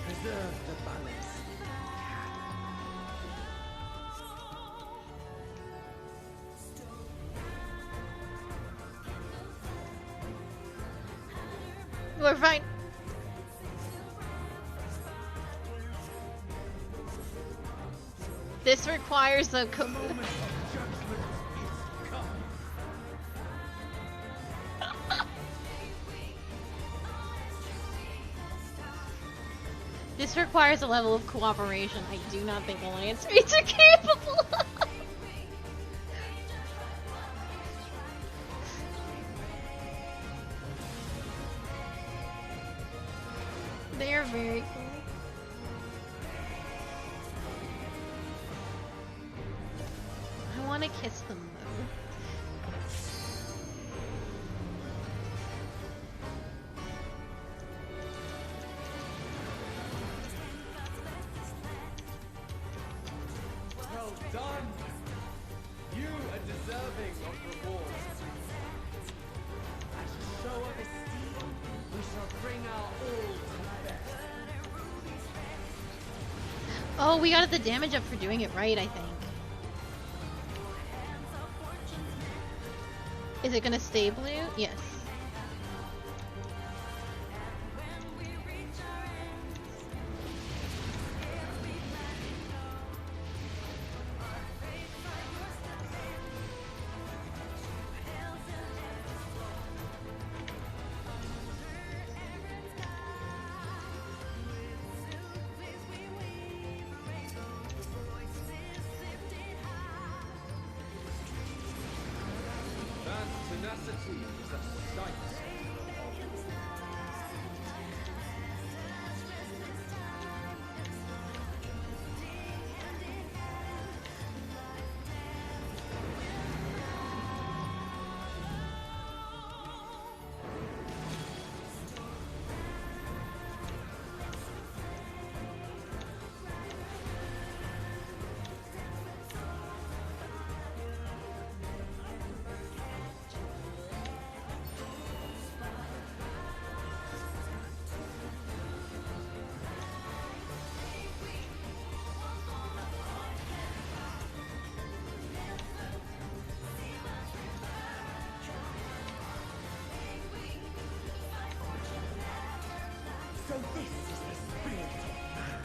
Preserve the balance. We're fine. This requires a Moment of judgment is come. This requires a level of cooperation I do not think Alliance mates are capable of. They are very cool. I want to kiss them though. Well done! You are deserving of reward. As a show of esteem, we shall bring our all to the best. Oh, we got the damage up for doing it right, I think. Is it gonna stay blue? Yes. That tenacity is a sight. So this is the spirit of man.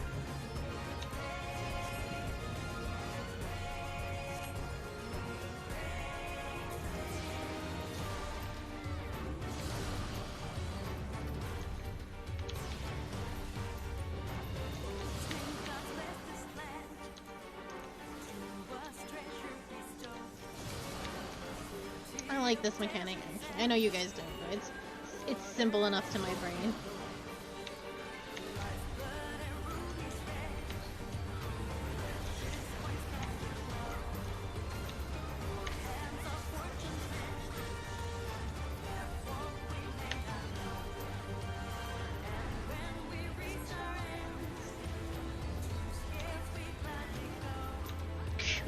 I like this mechanic, actually. I know you guys don't, but it's simple enough to my brain.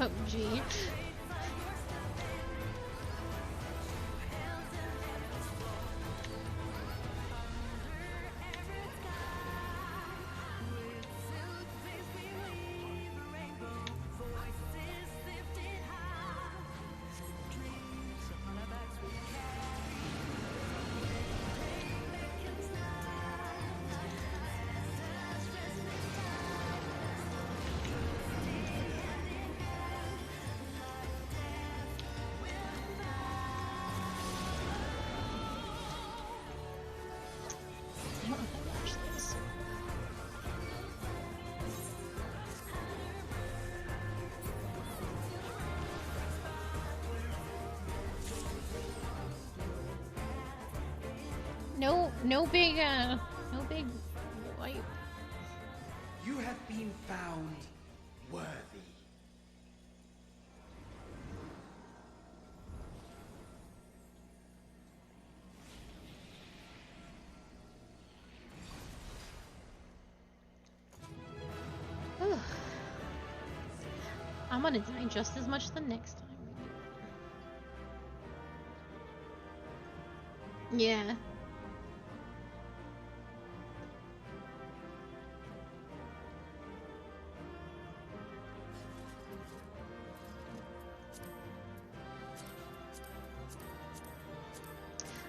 Oh, gee. I don't know if I watched this. No big white. You have been found worthy. Ugh. I'm gonna die just as much the next time. Yeah.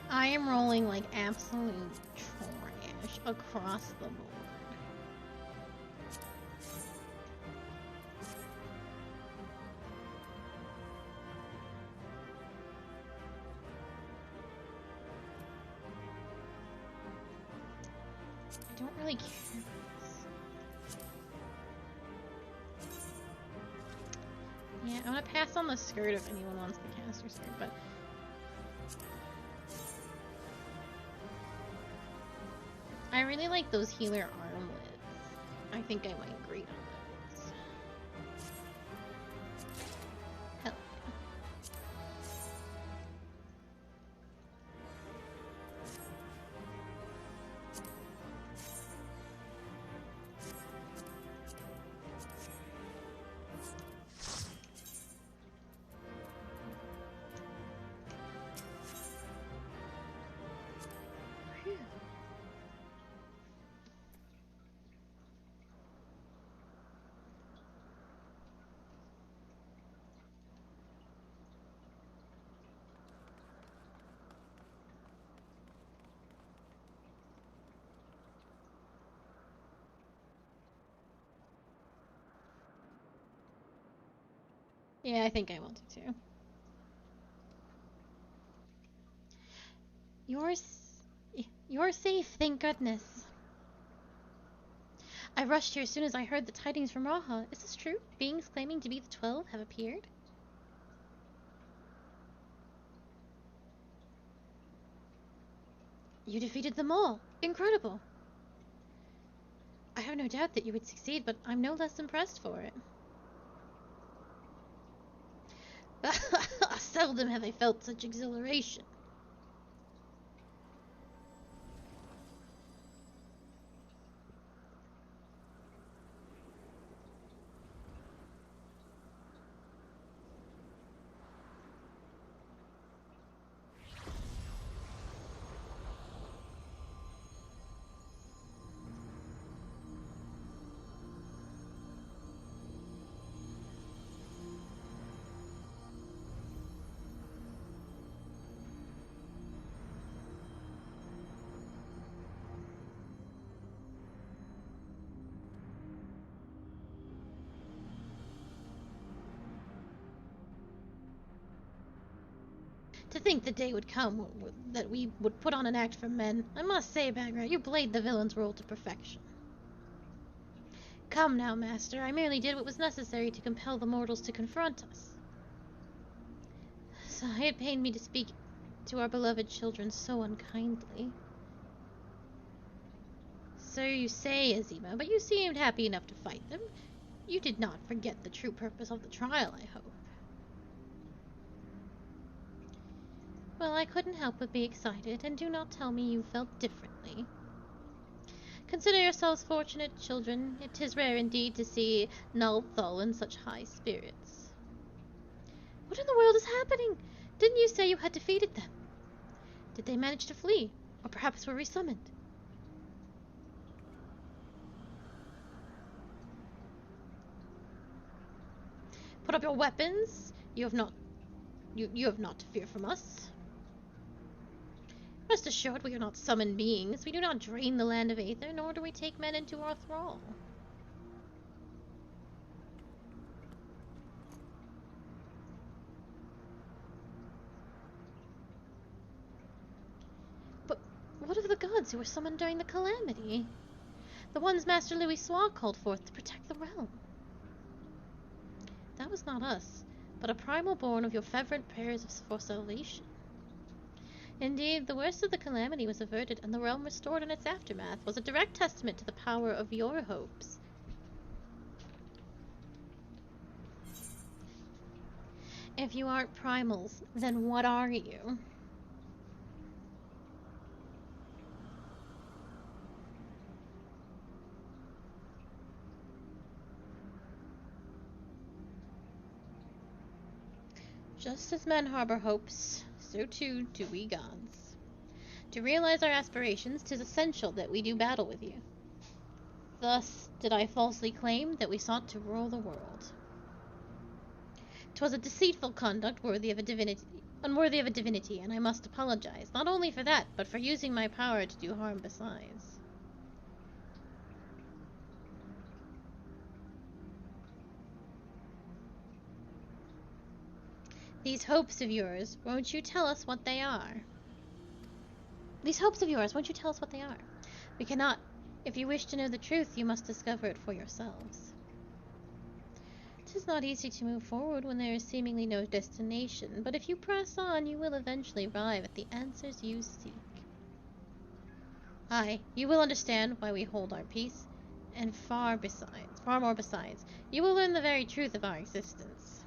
I am rolling like absolute trash across the board. I don't really care. Yeah, I'm gonna pass on the skirt if anyone wants the caster skirt, but I really like those healer armlets. I think I might grade on those. Hell yeah. Yeah, I think I will do too. You're safe, thank goodness. I rushed here as soon as I heard the tidings from Raha. Is this true? Beings claiming to be the 12 have appeared? You defeated them all. Incredible. I have no doubt that you would succeed, but I'm no less impressed for it. Seldom have I felt such exhilaration. To think the day would come that we would put on an act for men. I must say, Bagra, you played the villain's role to perfection. Come now, Master. I merely did what was necessary to compel the mortals to confront us. So it pained me to speak to our beloved children so unkindly. So you say, Azima, but you seemed happy enough to fight them. You did not forget the true purpose of the trial, I hope. Well, I couldn't help but be excited, and do not tell me you felt differently. Consider yourselves fortunate, children. It is rare indeed to see Nalthal in such high spirits. What in the world is happening? Didn't you say you had defeated them? Did they manage to flee? Or perhaps were resummoned? Put up your weapons. You have not to fear from us. Rest assured, we are not summoned beings. We do not drain the land of Aether, nor do we take men into our thrall. But what of the gods who were summoned during the calamity? The ones Master Louis Soir called forth to protect the realm. That was not us, but a primal born of your fervent prayers for salvation. Indeed, the worst of the calamity was averted, and the realm restored in its aftermath was a direct testament to the power of your hopes. If you aren't primals, then what are you? Just as men harbor hopes, so too do we gods. To realize our aspirations, 'tis essential that we do battle with you. Thus did I falsely claim that we sought to rule the world. 'Twas a deceitful conduct unworthy of a divinity, and I must apologize, not only for that, but for using my power to do harm besides. These hopes of yours, won't you tell us what they are? We cannot. If you wish to know the truth, you must discover it for yourselves. 'Tis not easy to move forward when there is seemingly no destination, but if you press on, you will eventually arrive at the answers you seek. Aye, you will understand why we hold our peace, and far more besides. You will learn the very truth of our existence.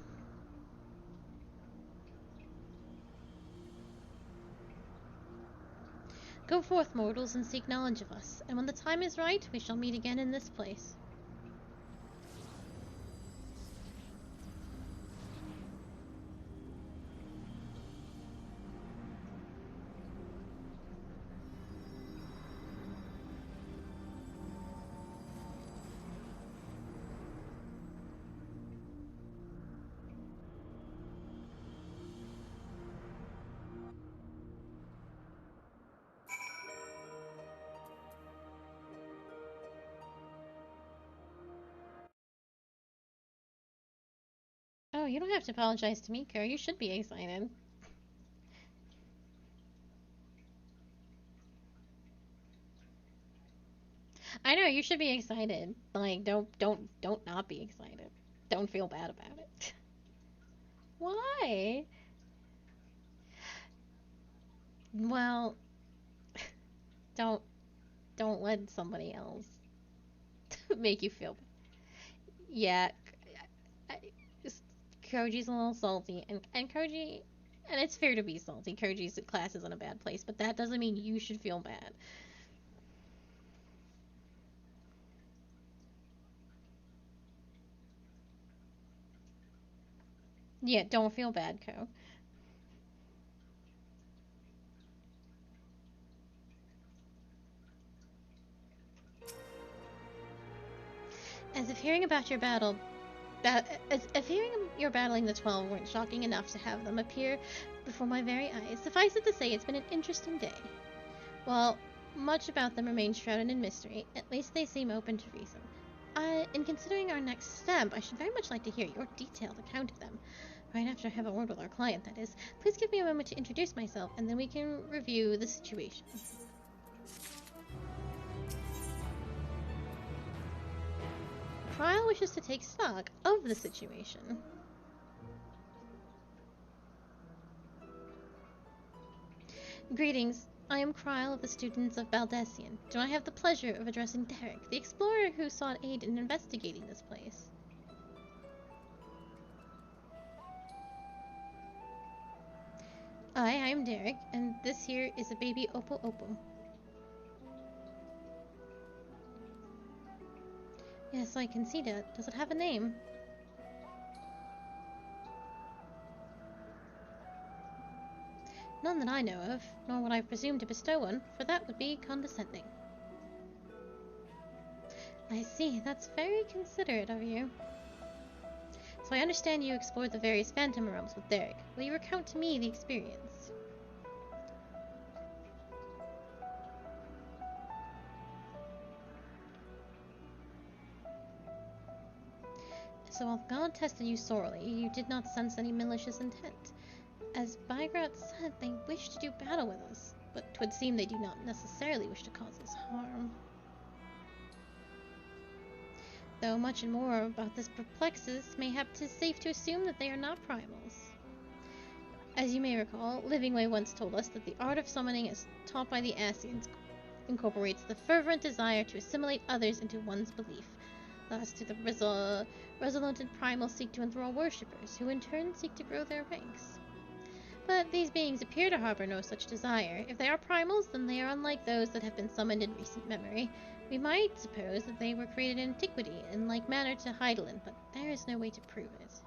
Go forth, mortals, and seek knowledge of us, and when the time is right, we shall meet again in this place. you don't have to apologize to Miko. You should be excited. I know, you should be excited. Like, don't not be excited. Don't feel bad about it. Why? Well, don't don't let somebody else make you feel bad. Yeah, I- Koji's a little salty, and Koji, and it's fair to be salty. Koji's class is in a bad place, but that doesn't mean you should feel bad. Yeah, don't feel bad, Ko. As if hearing about your battle, as if hearing you're battling the 12 weren't shocking enough to have them appear before my very eyes, suffice it to say it's been an interesting day. While much about them remains shrouded in mystery, at least they seem open to reason. In considering our next step, I should very much like to hear your detailed account of them. Right after I have a word with our client, that is. Please give me a moment to introduce myself, and then we can review the situation. Trial wishes to take stock of the situation. Greetings. I am Kryl of the students of Baldessian. Do I have the pleasure of addressing Derek, the explorer who sought aid in investigating this place? I am Derek, and this here is a baby Oppo Oppo. Yes, I can see that. Does it have a name? None that I know of, nor would I presume to bestow one, for that would be condescending. I see, that's very considerate of you. So I understand you explored the various phantom realms with Derek. Will you recount to me the experience? So while God tested you sorely, you did not sense any malicious intent. As Bygrat said, they wish to do battle with us, but 'twould seem they do not necessarily wish to cause us harm. Though much and more about this perplexes, mayhap 'tis safe to assume that they are not primals. As you may recall, Livingway once told us that the art of summoning as taught by the Asians incorporates the fervent desire to assimilate others into one's belief. Thus, do the resolute primals seek to enthrall worshippers, who in turn seek to grow their ranks. But these beings appear to harbor no such desire. If they are primals, then they are unlike those that have been summoned in recent memory. We might suppose that they were created in antiquity, in like manner to Heidelin, but there is no way to prove it.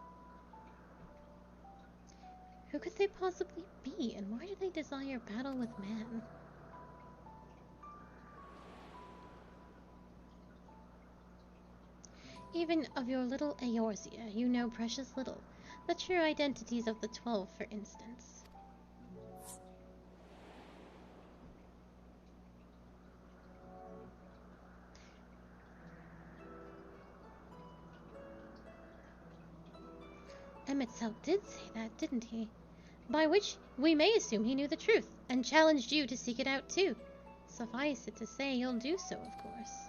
Who could they possibly be, and why do they desire battle with man? Even of your little Eorzea, you know precious little. The true identities of the 12, for instance. Emet-Selch did say that, didn't he? By which we may assume he knew the truth, and challenged you to seek it out too. Suffice it to say, you'll do so, of course.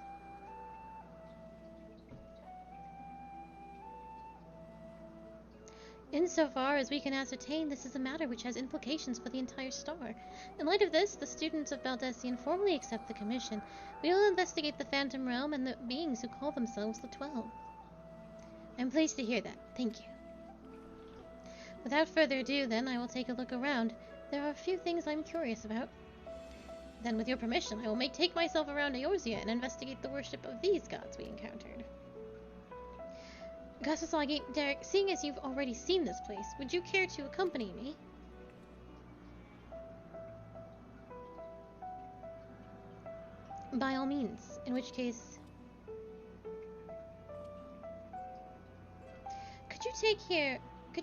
Insofar as we can ascertain, this is a matter which has implications for the entire star. In light of this, the students of Baldessian formally accept the commission. We will investigate the Phantom Realm and the beings who call themselves the 12. I'm pleased to hear that. Thank you. Without further ado, then, I will take a look around. There are a few things I'm curious about. Then, with your permission, I will take myself around Eorzea and investigate the worship of these gods we encountered. Kasasagi, Derek, seeing as you've already seen this place, would you care to accompany me? By all means, in which case... Could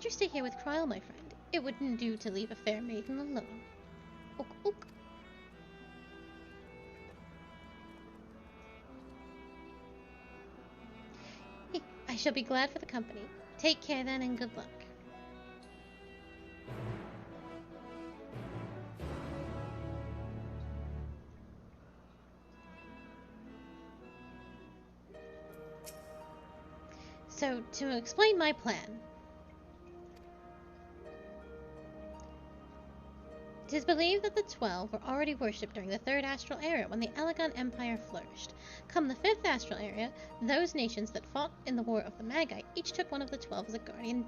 you stay here with Kryl, my friend? It wouldn't do to leave a fair maiden alone. Ok, ok. I shall be glad for the company. Take care then, and good luck. So, to explain my plan. It is believed that the 12 were already worshipped during the Third Astral Era when the Elegon Empire flourished. Come the Fifth Astral Era, those nations that fought in the War of the Magi each took one of the 12 as a guardian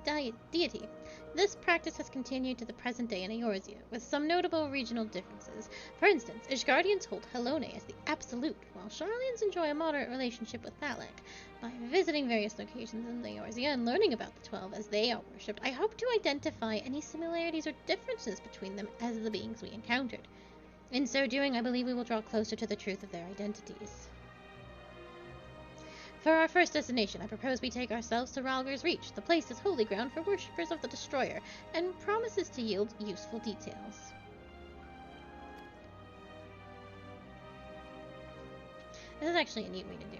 deity. This practice has continued to the present day in Eorzea, with some notable regional differences. For instance, Ishgardians hold Helone as the absolute, while Sharlians enjoy a moderate relationship with Thalek. By visiting various locations in Eorzea and learning about the 12 as they are worshipped, I hope to identify any similarities or differences between them as the beings we encountered. In so doing, I believe we will draw closer to the truth of their identities. For our first destination, I propose we take ourselves to Ralgar's Reach. The place is holy ground for worshippers of the Destroyer, and promises to yield useful details. This is actually a neat way to do it.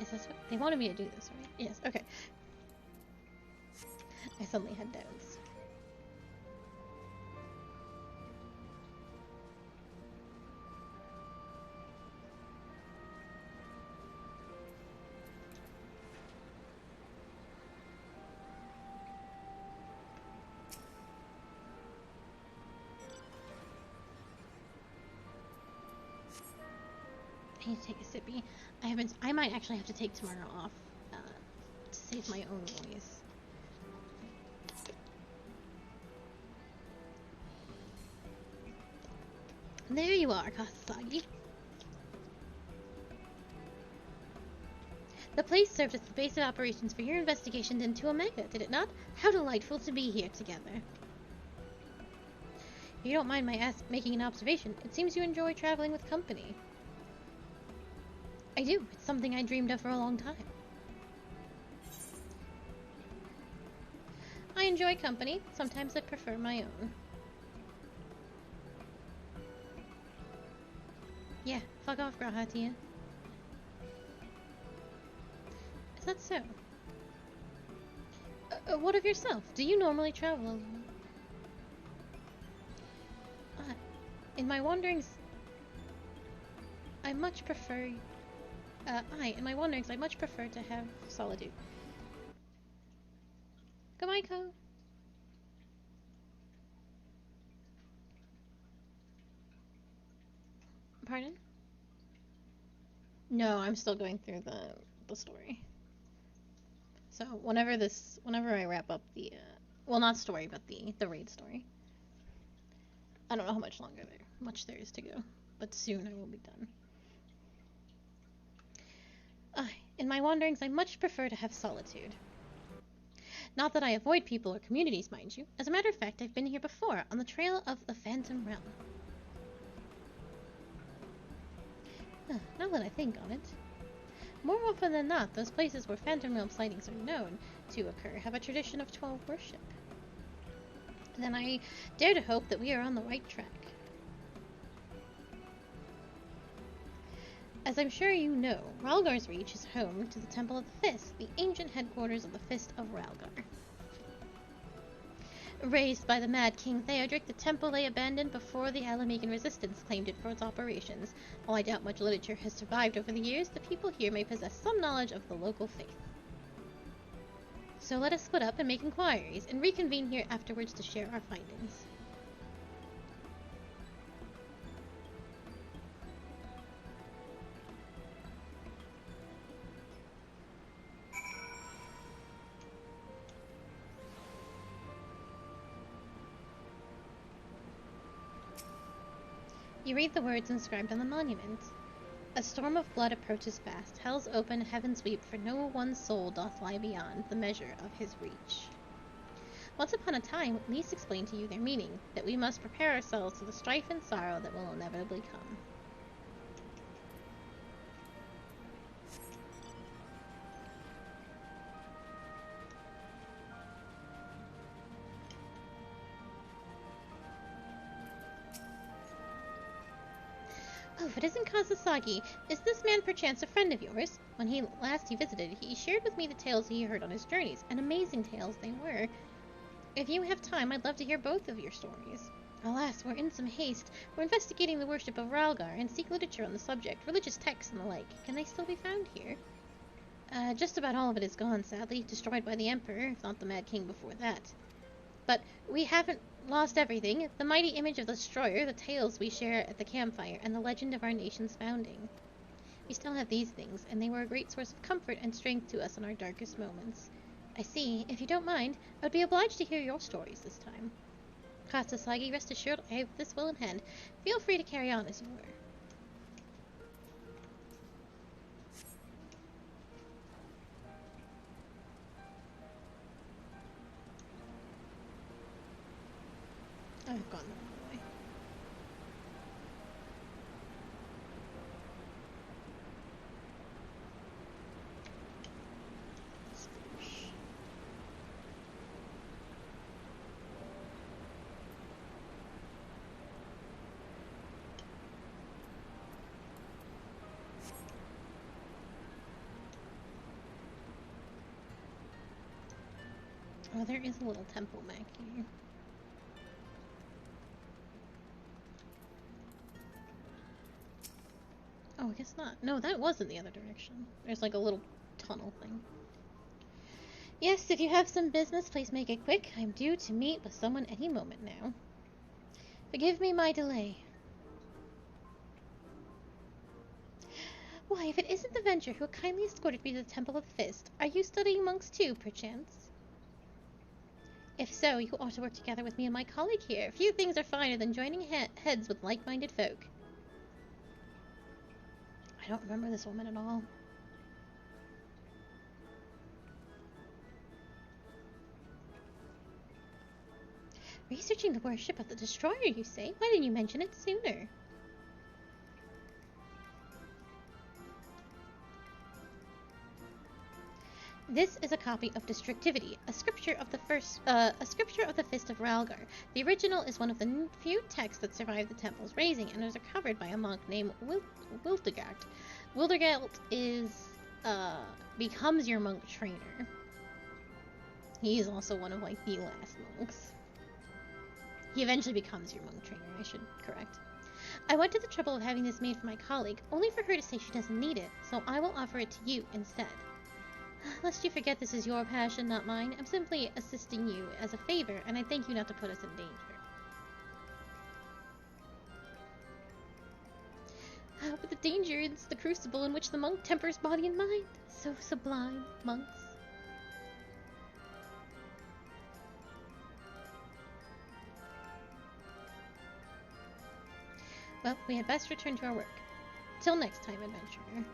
Is this what they wanted me to do this, right? Yes, okay. I suddenly had doubts. I need to take a sippy. I might actually have to take tomorrow off to save my own voice. There you are, Kasasagi. The place served as the base of operations for your investigations into Omega, did it not? How delightful to be here together. If you don't mind my making an observation, it seems you enjoy traveling with company. I do. It's something I dreamed of for a long time. I enjoy company. Sometimes I prefer my own. Yeah, fuck off, Grahatia. Is that so? What of yourself? Do you normally travel alone? In my wanderings, I much prefer to have solitude. Goodbye, Ko. Pardon? No, I'm still going through the story. So whenever I wrap up the well, not story, but the raid story. I don't know how much there is to go, but soon I will be done. In my wanderings, I much prefer to have solitude. Not that I avoid people or communities, mind you. As a matter of fact, I've been here before, on the trail of the Phantom Realm. Now that I think on it, more often than not, those places where Phantom Realm sightings are known to occur have a tradition of 12 worship. Then I dare to hope that we are on the right track. As I'm sure you know, Ralgar's Reach is home to the Temple of the Fist, the ancient headquarters of the Fist of Ralgar. Raised by the Mad King Theodric, the temple lay abandoned before the Alamegan resistance claimed it for its operations. While I doubt much literature has survived over the years, the people here may possess some knowledge of the local faith. So let us split up and make inquiries, and reconvene here afterwards to share our findings. You read the words inscribed on the monument. A storm of blood approaches fast. Hell's open, heavens weep, for no one soul doth lie beyond the measure of his reach. Once upon a time, Lys explained to you their meaning, that we must prepare ourselves for the strife and sorrow that will inevitably come. Oh, if it isn't Kazusagi, is this man perchance a friend of yours? When he visited, he shared with me the tales he heard on his journeys, and amazing tales they were. If you have time, I'd love to hear both of your stories. Alas, we're in some haste. We're investigating the worship of Ralgar and seek literature on the subject, religious texts and the like. Can they still be found here? Just about all of it is gone, sadly, destroyed by the Emperor, if not the Mad King before that. But we haven't lost everything. The mighty image of the Destroyer, the tales we share at the campfire, and the legend of our nation's founding. We still have these things, and they were a great source of comfort and strength to us in our darkest moments. I see. If you don't mind, I would be obliged to hear your stories this time. Kazusagi, rest assured I have this well in hand. Feel free to carry on as you were. I've gone the wrong way. Sploosh. Oh, there is a little temple back here. Oh, I guess not. No, that was in the other direction. There's like a little tunnel thing. Yes, if you have some business, please make it quick. I'm due to meet with someone any moment now. Forgive me my delay. Why, if it isn't the Venture who kindly escorted me to the Temple of the Fist, are you studying monks too, perchance? If so, you ought to work together with me and my colleague here. Few things are finer than joining heads with like-minded folk. I don't remember this woman at all. Researching the worship of the Destroyer, you say? Why didn't you mention it sooner? This is a copy of Destructivity, a scripture of the Fist of Ralgar. The original is one of the few texts that survived the temple's razing and was recovered by a monk named Wildegard. Wildegard becomes your monk trainer. He is also one of like the last monks. He eventually becomes your monk trainer, I should correct. I went to the trouble of having this made for my colleague, only for her to say she doesn't need it, so I will offer it to you instead. Lest you forget this is your passion, not mine, I'm simply assisting you as a favor, and I thank you not to put us in danger. But the danger is the crucible in which the monk tempers body and mind. So sublime, monks. Well, we had best return to our work. Till next time, adventurer.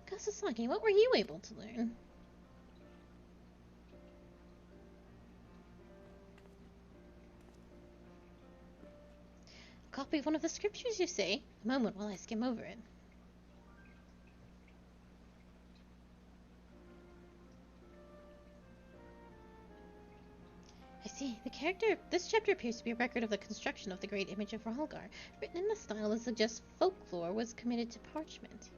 Kazusagi, what were you able to learn? A copy of one of the scriptures, you say? A moment while I skim over it. I see. This chapter appears to be a record of the construction of the great image of Ralgar, written in a style that suggests folklore was committed to parchment.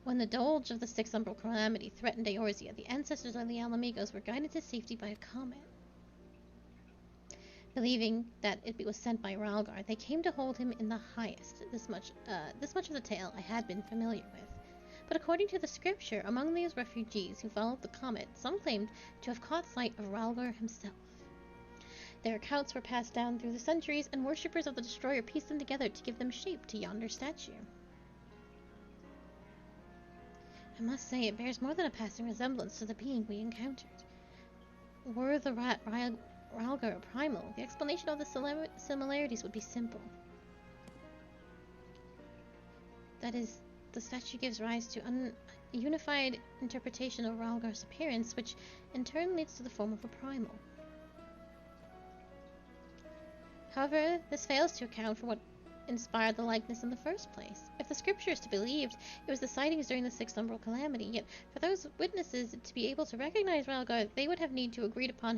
When the Doge of the Sixth Umbral Calamity threatened Eorzea, the ancestors of the Alamigos were guided to safety by a comet. Believing that it was sent by Ralgar, they came to hold him in the highest. This much of the tale I had been familiar with. But according to the scripture, among these refugees who followed the comet, some claimed to have caught sight of Ralgar himself. Their accounts were passed down through the centuries, and worshippers of the Destroyer pieced them together to give them shape to yonder statue. I must say, it bears more than a passing resemblance to the being we encountered. Were the Ralgar primal, the explanation of the similarities would be simple. That is, the statue gives rise to a unified interpretation of Ralgar's appearance, which in turn leads to the form of a primal. However, this fails to account for what inspired the likeness in the first place. If the scripture is to be believed, it was the sightings during the Sixth Umbral Calamity, yet for those witnesses to be able to recognize Ralgar, they would have need to agreed upon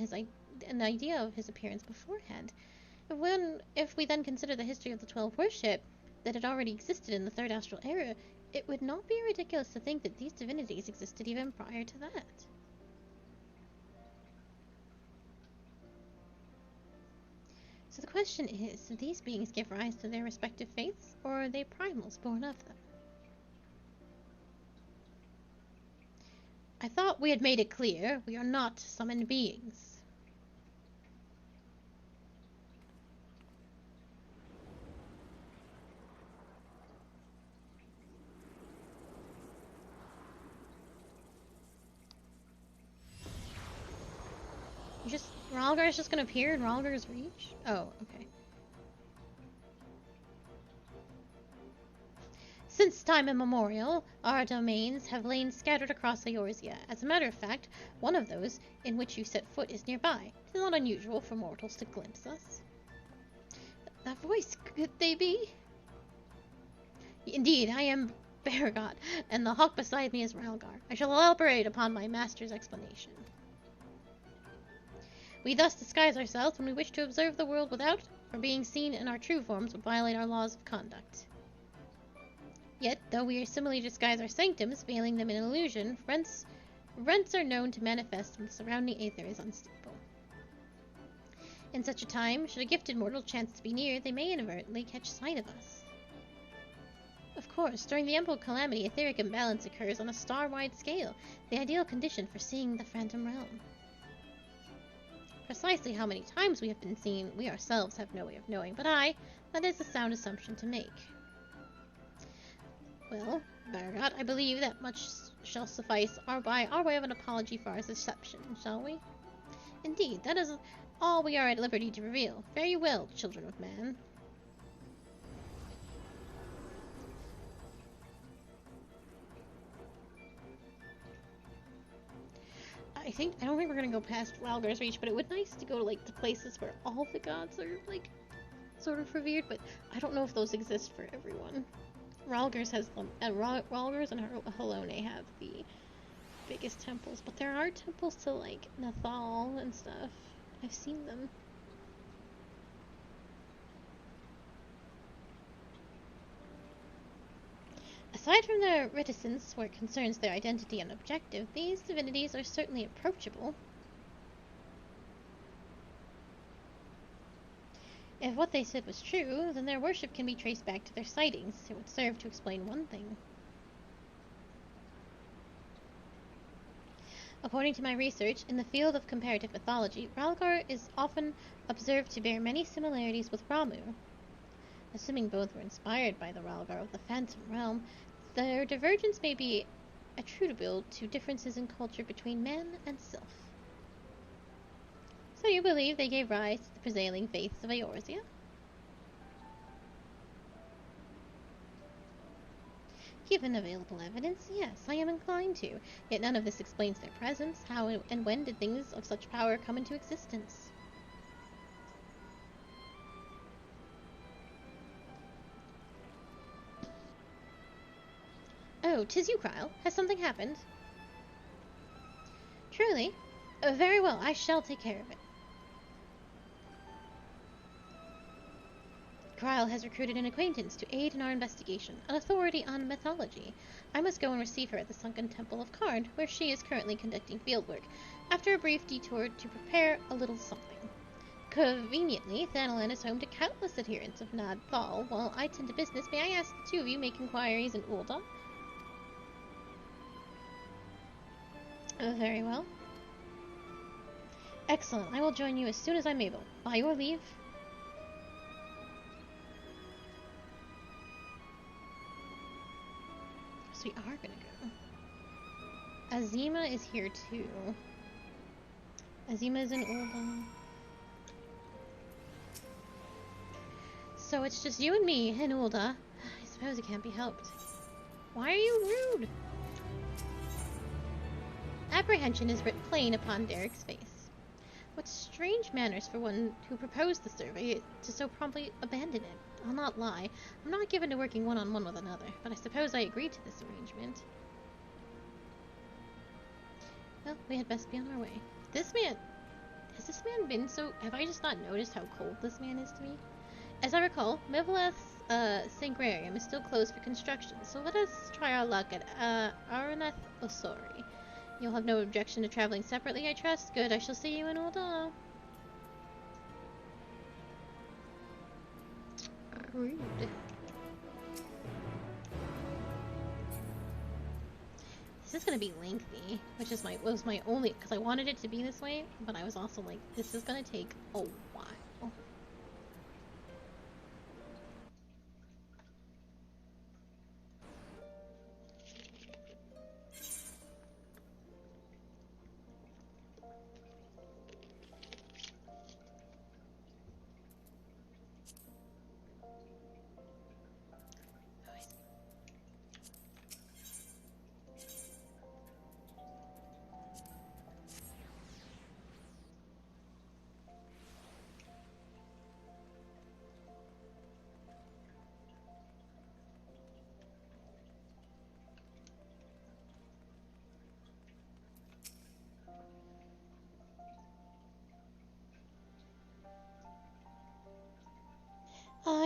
an idea of his appearance beforehand. If we then consider the history of the 12 worship that had already existed in the Third Astral Era, it would not be ridiculous to think that these divinities existed even prior to that. So the question is, did these beings give rise to their respective faiths, or are they primals born of them? I thought we had made it clear, we are not summoned beings. Ralgar is just gonna appear in Ralgar's reach? Oh, okay. Since time immemorial, our domains have lain scattered across Eorzea. As a matter of fact, one of those in which you set foot is nearby. It is not unusual for mortals to glimpse us. That voice, could they be? Indeed, I am Baragot, and the hawk beside me is Ralgar. I shall elaborate upon my master's explanation. We thus disguise ourselves when we wish to observe the world without, for being seen in our true forms would violate our laws of conduct. Yet, though we similarly disguise our sanctums, veiling them in illusion, rents are known to manifest when the surrounding aether is unstable. In such a time, should a gifted mortal chance to be near, they may inadvertently catch sight of us. Of course, during the Umbral Calamity, etheric imbalance occurs on a star-wide scale, the ideal condition for seeing the Phantom Realm. Precisely how many times we have been seen, we ourselves have no way of knowing, but that is a sound assumption to make. Well, Baragot, I believe that much shall suffice by our way of an apology for our deception, shall we? Indeed, that is all we are at liberty to reveal. Very well, children of man. I don't think we're gonna go past Ralgar's reach, but it would be nice to go to, like, the places where all the gods are, like, sort of revered, but I don't know if those exist for everyone. Ralgar's has them, and Ralgar's and Halone have the biggest temples, but there are temples to, like, Nathal and stuff. I've seen them. Aside from their reticence where it concerns their identity and objective, these divinities are certainly approachable. If what they said was true, then their worship can be traced back to their sightings. It would serve to explain one thing. According to my research, in the field of comparative mythology, Ralgar is often observed to bear many similarities with Ramu. Assuming both were inspired by the Ralgar of the Phantom Realm, their divergence may be attributable to differences in culture between man and sylph. So you believe they gave rise to the prevailing faiths of Eorzea? Given available evidence, yes, I am inclined to, yet none of this explains their presence. How and when did things of such power come into existence? Oh, 'tis you, Krile. Has something happened? Truly? Very well, I shall take care of it. Krile has recruited an acquaintance to aid in our investigation, an authority on mythology. I must go and receive her at the Sunken Temple of Karn, where she is currently conducting fieldwork, after a brief detour to prepare a little something. Conveniently, Thanalan is home to countless adherents of Nad Thal. While I tend to business, may I ask the two of you make inquiries in Ulda? Very well. Excellent. I will join you as soon as I'm able. By your leave. So we are gonna go. Azima is here too. Azima is in Ulda. So it's just you and me in Ulda. I suppose it can't be helped. Why are you rude? Apprehension is writ plain upon Derek's face. What strange manners for one who proposed the survey to so promptly abandon it. I'll not lie. I'm not given to working one-on-one with another, but I suppose I agreed to this arrangement. Well, we had best be on our way. This man... Has this man been so... Have I just not noticed how cold this man is to me? As I recall, Mivaleth's Sangrarium is still closed for construction, so let us try our luck at Araneth Osori. You'll have no objection to traveling separately, I trust? Good, I shall see you in Ulda. Rude. This is gonna be lengthy, which is was my only, because I wanted it to be this way, but I was also like, this is gonna take a while.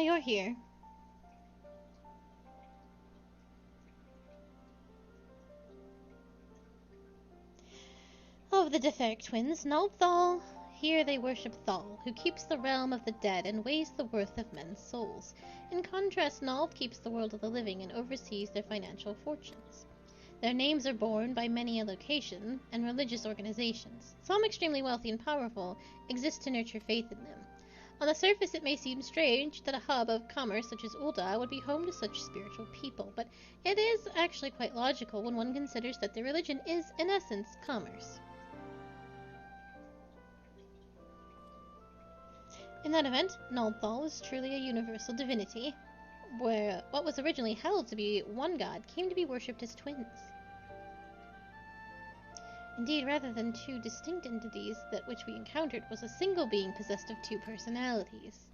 You're here. Of the Deferic twins, Nalthal. Here they worship Thal, who keeps the realm of the dead and weighs the worth of men's souls. In contrast, Nald keeps the world of the living and oversees their financial fortunes. Their names are borne by many a location and religious organizations. Some extremely wealthy and powerful exist to nurture faith in them. On the surface, it may seem strange that a hub of commerce such as Ulda would be home to such spiritual people, but it is actually quite logical when one considers that their religion is, in essence, commerce. In that event, Naldthal is truly a universal divinity, where what was originally held to be one god came to be worshipped as twins. Indeed, rather than two distinct entities, that which we encountered was a single being possessed of two personalities.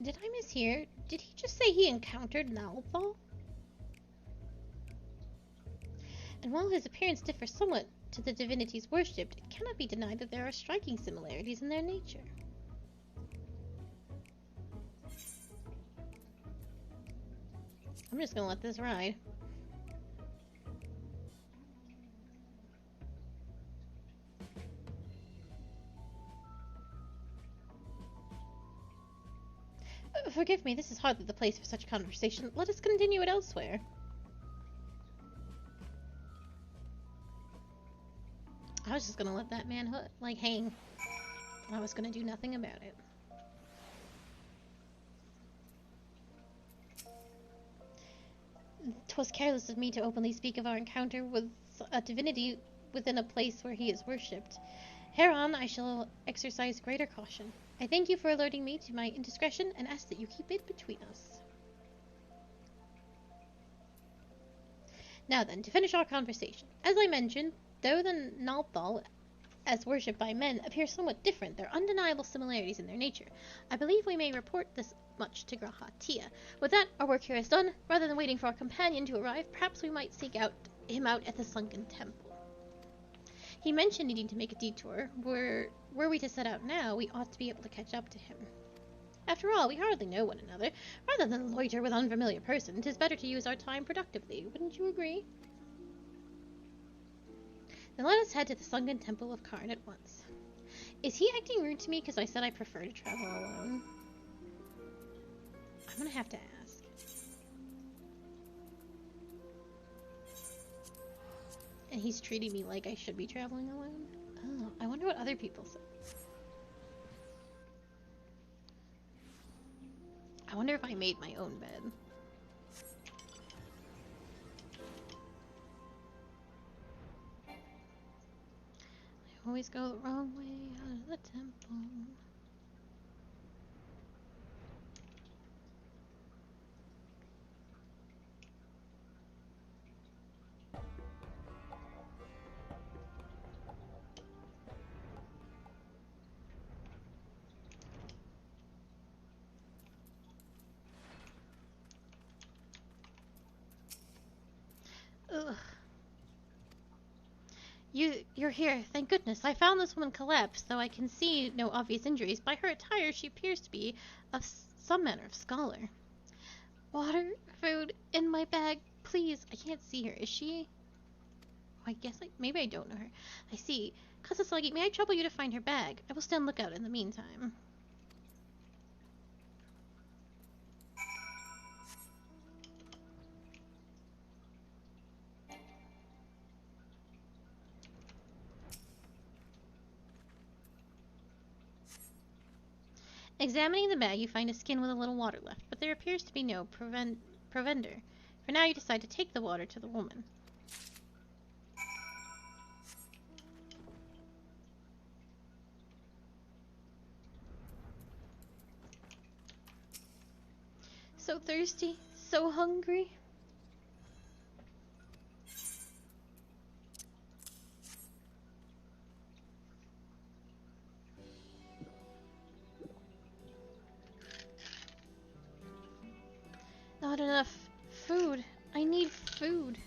Did I mishear? Did he just say he encountered Naldthal? And while his appearance differs somewhat to the divinities worshipped, it cannot be denied that there are striking similarities in their nature. I'm just gonna let this ride. Forgive me, this is hardly the place for such conversation. Let us continue it elsewhere. I was just gonna let that man hang. I was gonna do nothing about it. 'Twas careless of me to openly speak of our encounter with a divinity within a place where he is worshipped. Hereon I shall exercise greater caution. I thank you for alerting me to my indiscretion and ask that you keep it between us. Now then, to finish our conversation. As I mentioned, though the Nalthal, as worshipped by men, appear somewhat different, there are undeniable similarities in their nature. I believe we may report this much to Graha Tia. With that, our work here is done. Rather than waiting for our companion to arrive, perhaps we might seek him out at the sunken temple. He mentioned needing to make a detour. Were we to set out now, we ought to be able to catch up to him. After all, we hardly know one another. Rather than loiter with unfamiliar person, 'tis better to use our time productively. Wouldn't you agree? Then let us head to the sunken temple of Karn at once. Is he acting rude to me because I said I prefer to travel alone? I'm gonna have to ask. And he's treating me like I should be traveling alone? Oh, I wonder what other people say. I wonder if I made my own bed. I always go the wrong way out of the temple. Ugh. You're here. Thank goodness. I found this woman collapsed, though I can see no obvious injuries. By her attire, she appears to be of some manner of scholar. Water, food, in my bag, please. I can't see her. Is she? Oh, I guess maybe I don't know her. I see. Kasasagi, may I trouble you to find her bag? I will stand lookout in the meantime. Examining the bag, you find a skin with a little water left, but there appears to be no provender. For now, you decide to take the water to the woman. So thirsty, so hungry. Not enough food. I need food.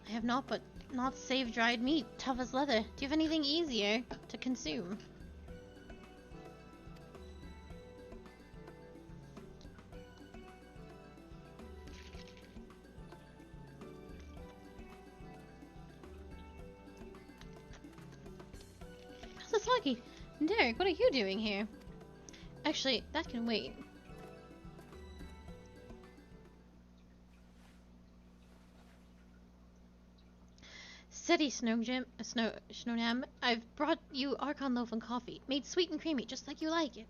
I have not save dried meat, tough as leather. Do you have anything easier to consume? Sasaki, Derek, what are you doing here? Actually, that can wait. Steady, Snowjam. I've brought you Archon loaf and coffee, made sweet and creamy, just like you like it.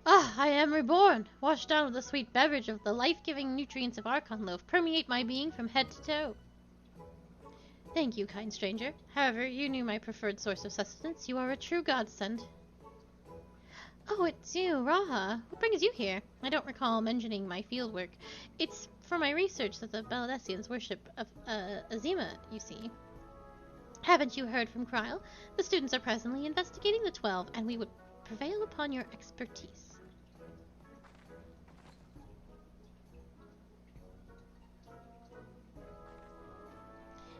Ah, I am reborn, washed down with the sweet beverage of the life-giving nutrients of Archon loaf permeate my being from head to toe. Thank you, kind stranger. However, you knew my preferred source of sustenance. You are a true godsend. Oh, it's you, Raha. What brings you here? I don't recall mentioning my fieldwork. It's for my research that the Baladesians worship of Azima, you see. Haven't you heard from Kryl? The students are presently investigating the 12, and we would prevail upon your expertise.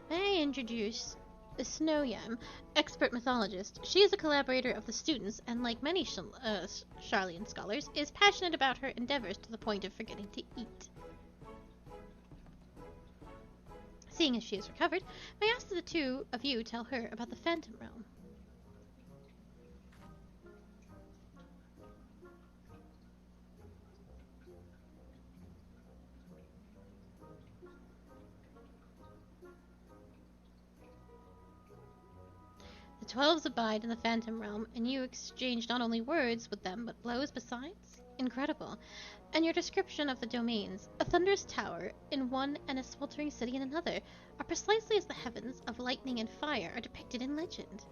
May I introduce the Snowjam, expert mythologist. She is a collaborator of the students, and like many Sharlayan scholars, is passionate about her endeavors to the point of forgetting to eat. Seeing as she has recovered, may I ask the two of you tell her about the Phantom Realm? The 12s abide in the Phantom Realm, and you exchange not only words with them, but blows besides? Incredible. And your description of the domains, a thunderous tower in one and a sweltering city in another, are precisely as the heavens of lightning and fire are depicted in legend.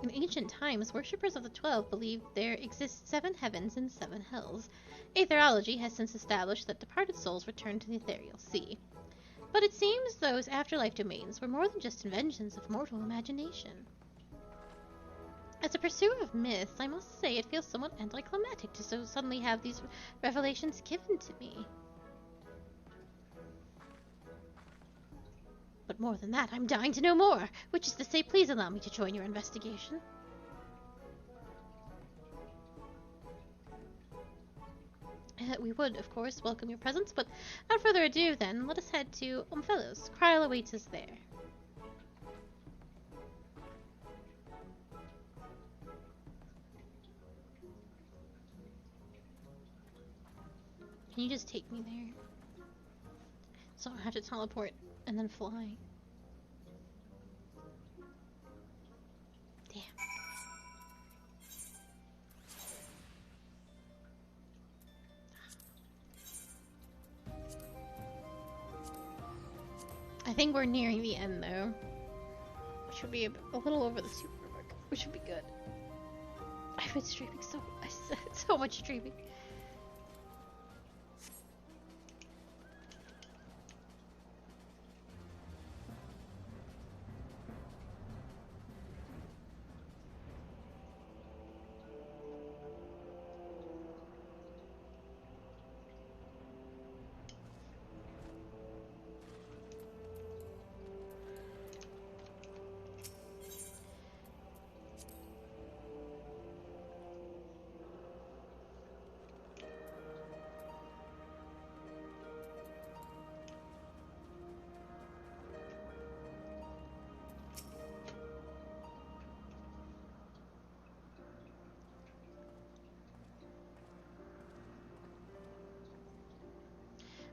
In ancient times, worshippers of the 12 believed there exist 7 heavens and 7 hells. Aetherology has since established that departed souls return to the ethereal sea. But it seems those afterlife domains were more than just inventions of mortal imagination. As a pursuer of myths, I must say it feels somewhat anticlimactic to so suddenly have these revelations given to me. But But more than that, I'm dying to know more. Which is to say, please allow me to join your investigation. We would, of course, welcome your presence, but without further ado, then, let us head to Fellows. Kryl awaits us there. Can you just take me there? So I don't have to teleport and then fly. Damn. I think we're nearing the end, though. Which would be a little over the super mark, which would be good. I've been streaming so much streaming.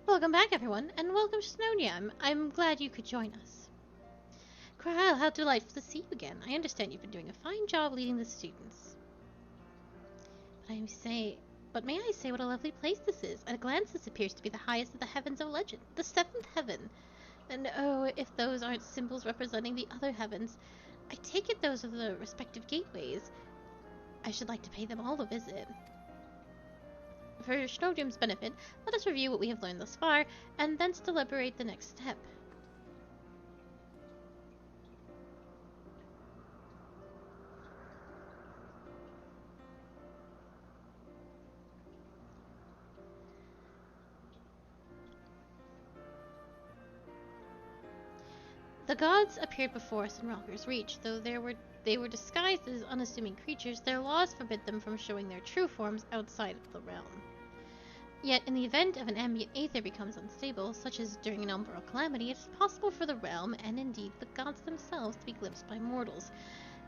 Welcome back, everyone, and welcome to Snownia. I'm glad you could join us. Kryl, how delightful to see you again. I understand you've been doing a fine job leading the students. But may I say what a lovely place this is? At a glance, this appears to be the highest of the heavens of legend, the seventh heaven. And oh, if those aren't symbols representing the other heavens, I take it those are the respective gateways. I should like to pay them all a visit. For Snowdium's benefit, let us review what we have learned thus far, and thence deliberate the next step. The gods appeared before us in Rocker's Reach, though they were disguised as unassuming creatures. Their laws forbid them from showing their true forms outside of the realm. Yet, in the event of an ambient aether becomes unstable, such as during an umbral calamity, it is possible for the realm, and indeed the gods themselves, to be glimpsed by mortals,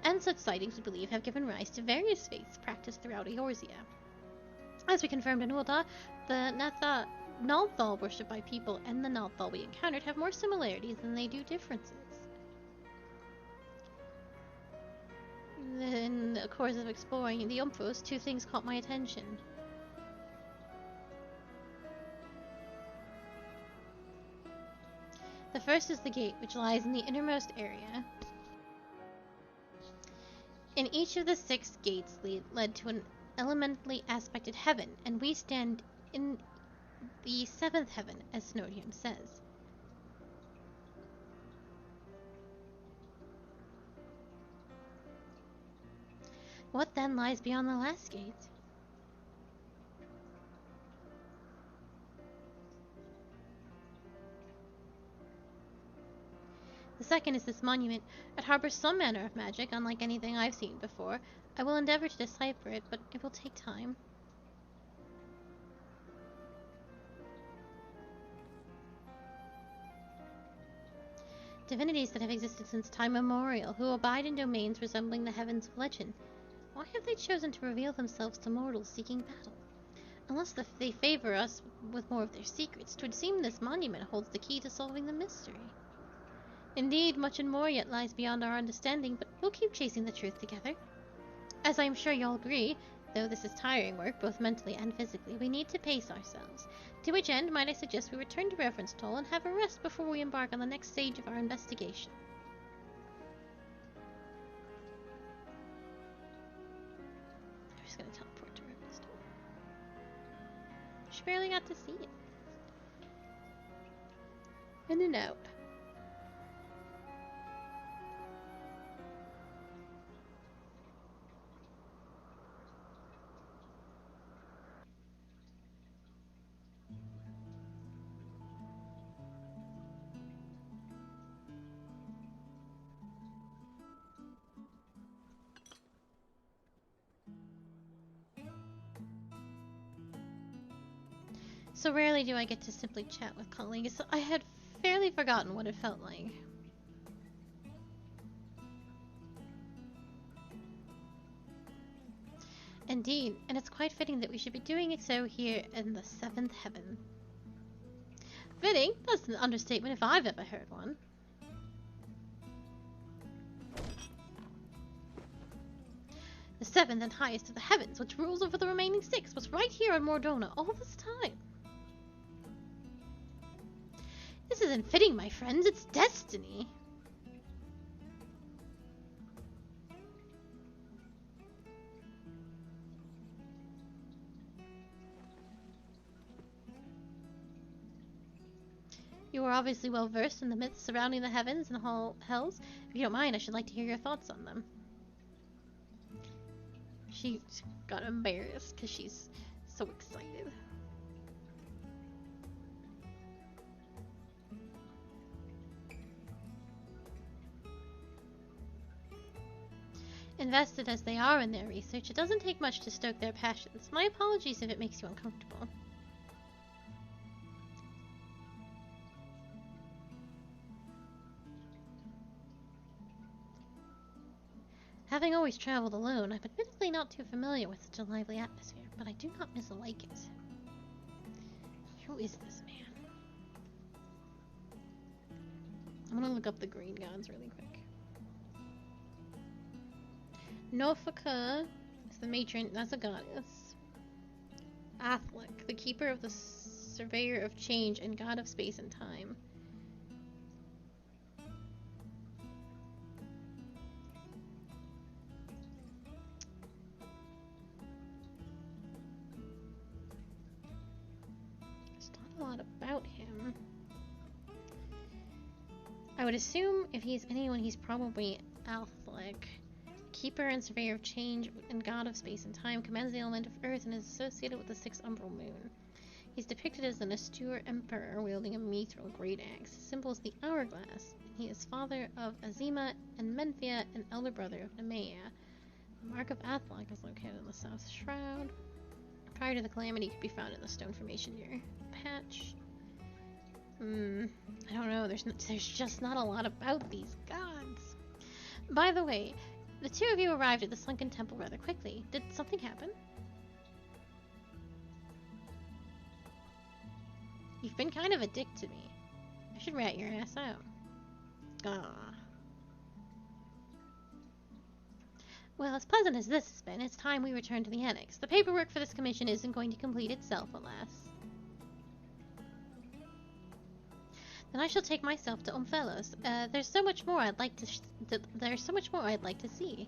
and such sightings, we believe, have given rise to various faiths practiced throughout Eorzea. As we confirmed in Ul'dah, the Nalthal worshipped by people and the Nalthal we encountered have more similarities than they do differences. In the course of exploring the Umphos, two things caught my attention. The first is the gate, which lies in the innermost area. In each of the 6 gates led to an elementally aspected heaven, and we stand in the 7th heaven, as Snowdium says. What then lies beyond the last gate? The second is this monument. It harbors some manner of magic, unlike anything I've seen before. I will endeavor to decipher it, but it will take time. Divinities that have existed since time immemorial, who abide in domains resembling the heavens of legend. Why have they chosen to reveal themselves to mortals seeking battle? Unless they favor us with more of their secrets, 'twould seem this monument holds the key to solving the mystery. Indeed, much and more yet lies beyond our understanding, but we'll keep chasing the truth together. As I am sure you'll agree, though this is tiring work, both mentally and physically, we need to pace ourselves. To which end, might I suggest we return to Reverence Toll and have a rest before we embark on the next stage of our investigation. I'm just gonna teleport to Reverence Toll. She barely got to see it. In and out. So rarely do I get to simply chat with colleagues, so I had fairly forgotten what it felt like. Indeed, and it's quite fitting that we should be doing it so here in the seventh heaven. Fitting? That's an understatement if I've ever heard one. The seventh and highest of the heavens, which rules over the remaining six, was right here on Mordona all this time. This isn't fitting, my friends, it's destiny. You are obviously well versed in the myths surrounding the heavens and hells. If you don't mind, I should like to hear your thoughts on them. She got embarrassed because she's so excited. Invested as they are in their research, it doesn't take much to stoke their passions. My apologies if it makes you uncomfortable. Having always traveled alone, I'm admittedly not too familiar with such a lively atmosphere, but I do not mislike it. Who is this man? I'm gonna look up the green gods really quick. Nofaka is the matron, that's a goddess. Athlik, the keeper of the surveyor of change and god of space and time. There's not a lot about him. I would assume if he's anyone, he's probably Athlik. Keeper and surveyor of change and god of space and time, commands the element of earth and is associated with the sixth umbral moon. He's depicted as an austere emperor wielding a mithril great axe. His symbol is the hourglass. He is father of Azima and Menphia and elder brother of Nemea. The mark of Athlik is located in the south shroud. Prior to the calamity, could be found in the stone formation near Patch. I don't know. There's just not a lot about these gods. By the way, the two of you arrived at the sunken temple rather quickly. Did something happen? You've been kind of a dick to me. I should rat your ass out. Ah. Well, as pleasant as this has been, it's time we return to the annex. The paperwork for this commission isn't going to complete itself, alas. Then I shall take myself to Omphalos. There's so much more I'd like to see.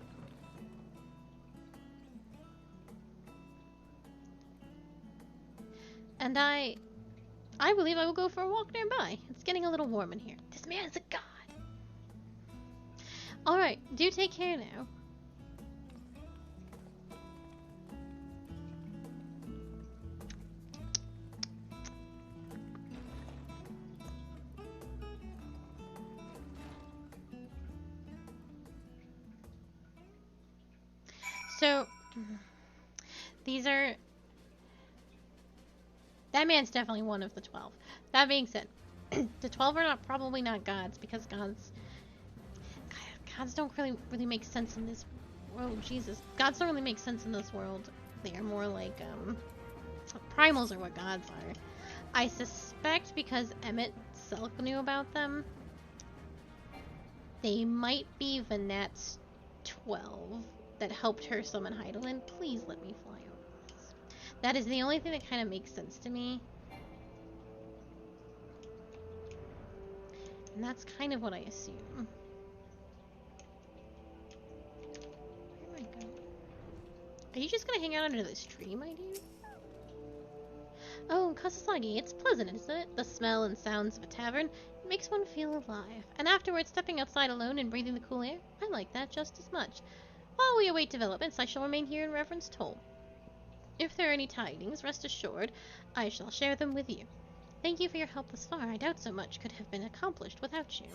And I believe I will go for a walk nearby. It's getting a little warm in here. This man is a god. Alright, do take care now. So, these are... That man's definitely one of the 12. That being said, the 12 are probably not gods, because gods don't really make sense in this world. Jesus. Gods don't really make sense in this world. They are more like, primals are what gods are. I suspect because Emmett Selk knew about them, they might be Vanat's 12. That helped her summon Heidelin. Please let me fly over this. That is the only thing that kind of makes sense to me. And that's kind of what I assume. Where am I going? Are you just gonna hang out under this tree, my dude? Oh, Kasasagi, it's pleasant, isn't it? The smell and sounds of a tavern. It makes one feel alive. And afterwards, stepping outside alone and breathing the cool air, I like that just as much. While we await developments, I shall remain here in Reverend's Toll. If there are any tidings, rest assured, I shall share them with you. Thank you for your help thus far. I doubt so much could have been accomplished without you.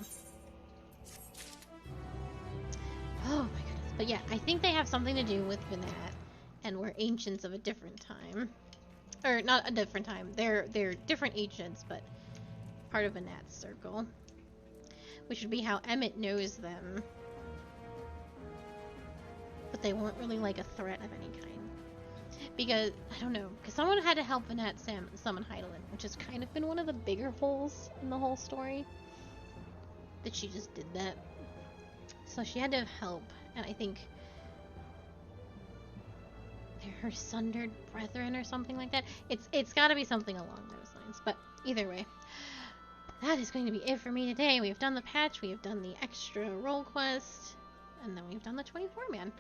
Oh my goodness. But yeah, I think they have something to do with Vanat, and we're ancients of a different time. or not a different time. They're different agents, but part of a Nat circle, which would be how Emmett knows them. But they weren't really like a threat of any kind. Because, I don't know, because someone had to help Vanat summon Heidelin, which has kind of been one of the bigger holes in the whole story. That she just did that. So she had to have help, and I think they're her sundered brethren or something like that. It's gotta be something along those lines, but either way. That is going to be it for me today. We've done the patch, we have done the extra role quest, and then we've done the 24-man.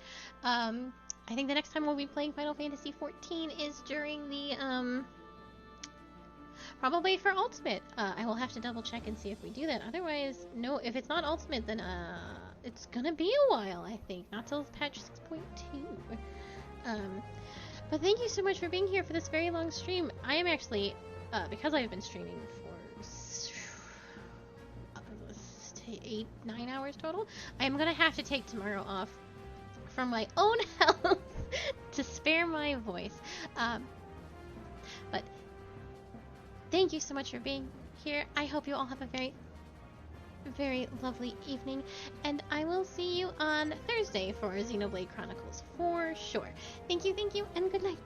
I think the next time we'll be playing Final Fantasy XIV is during the, probably for Ultimate. I will have to double check and see if we do that. Otherwise, no, if it's not Ultimate, then, it's gonna be a while, I think. Not till patch 6.2. But thank you so much for being here for this very long stream. I am actually, because I've been streaming for 8-9 hours total, I am gonna have to take tomorrow off from my own health to spare my voice. But thank you so much for being here. I hope you all have a very, very lovely evening, and I will see you on Thursday for Xenoblade Chronicles for sure. Thank you, and good night.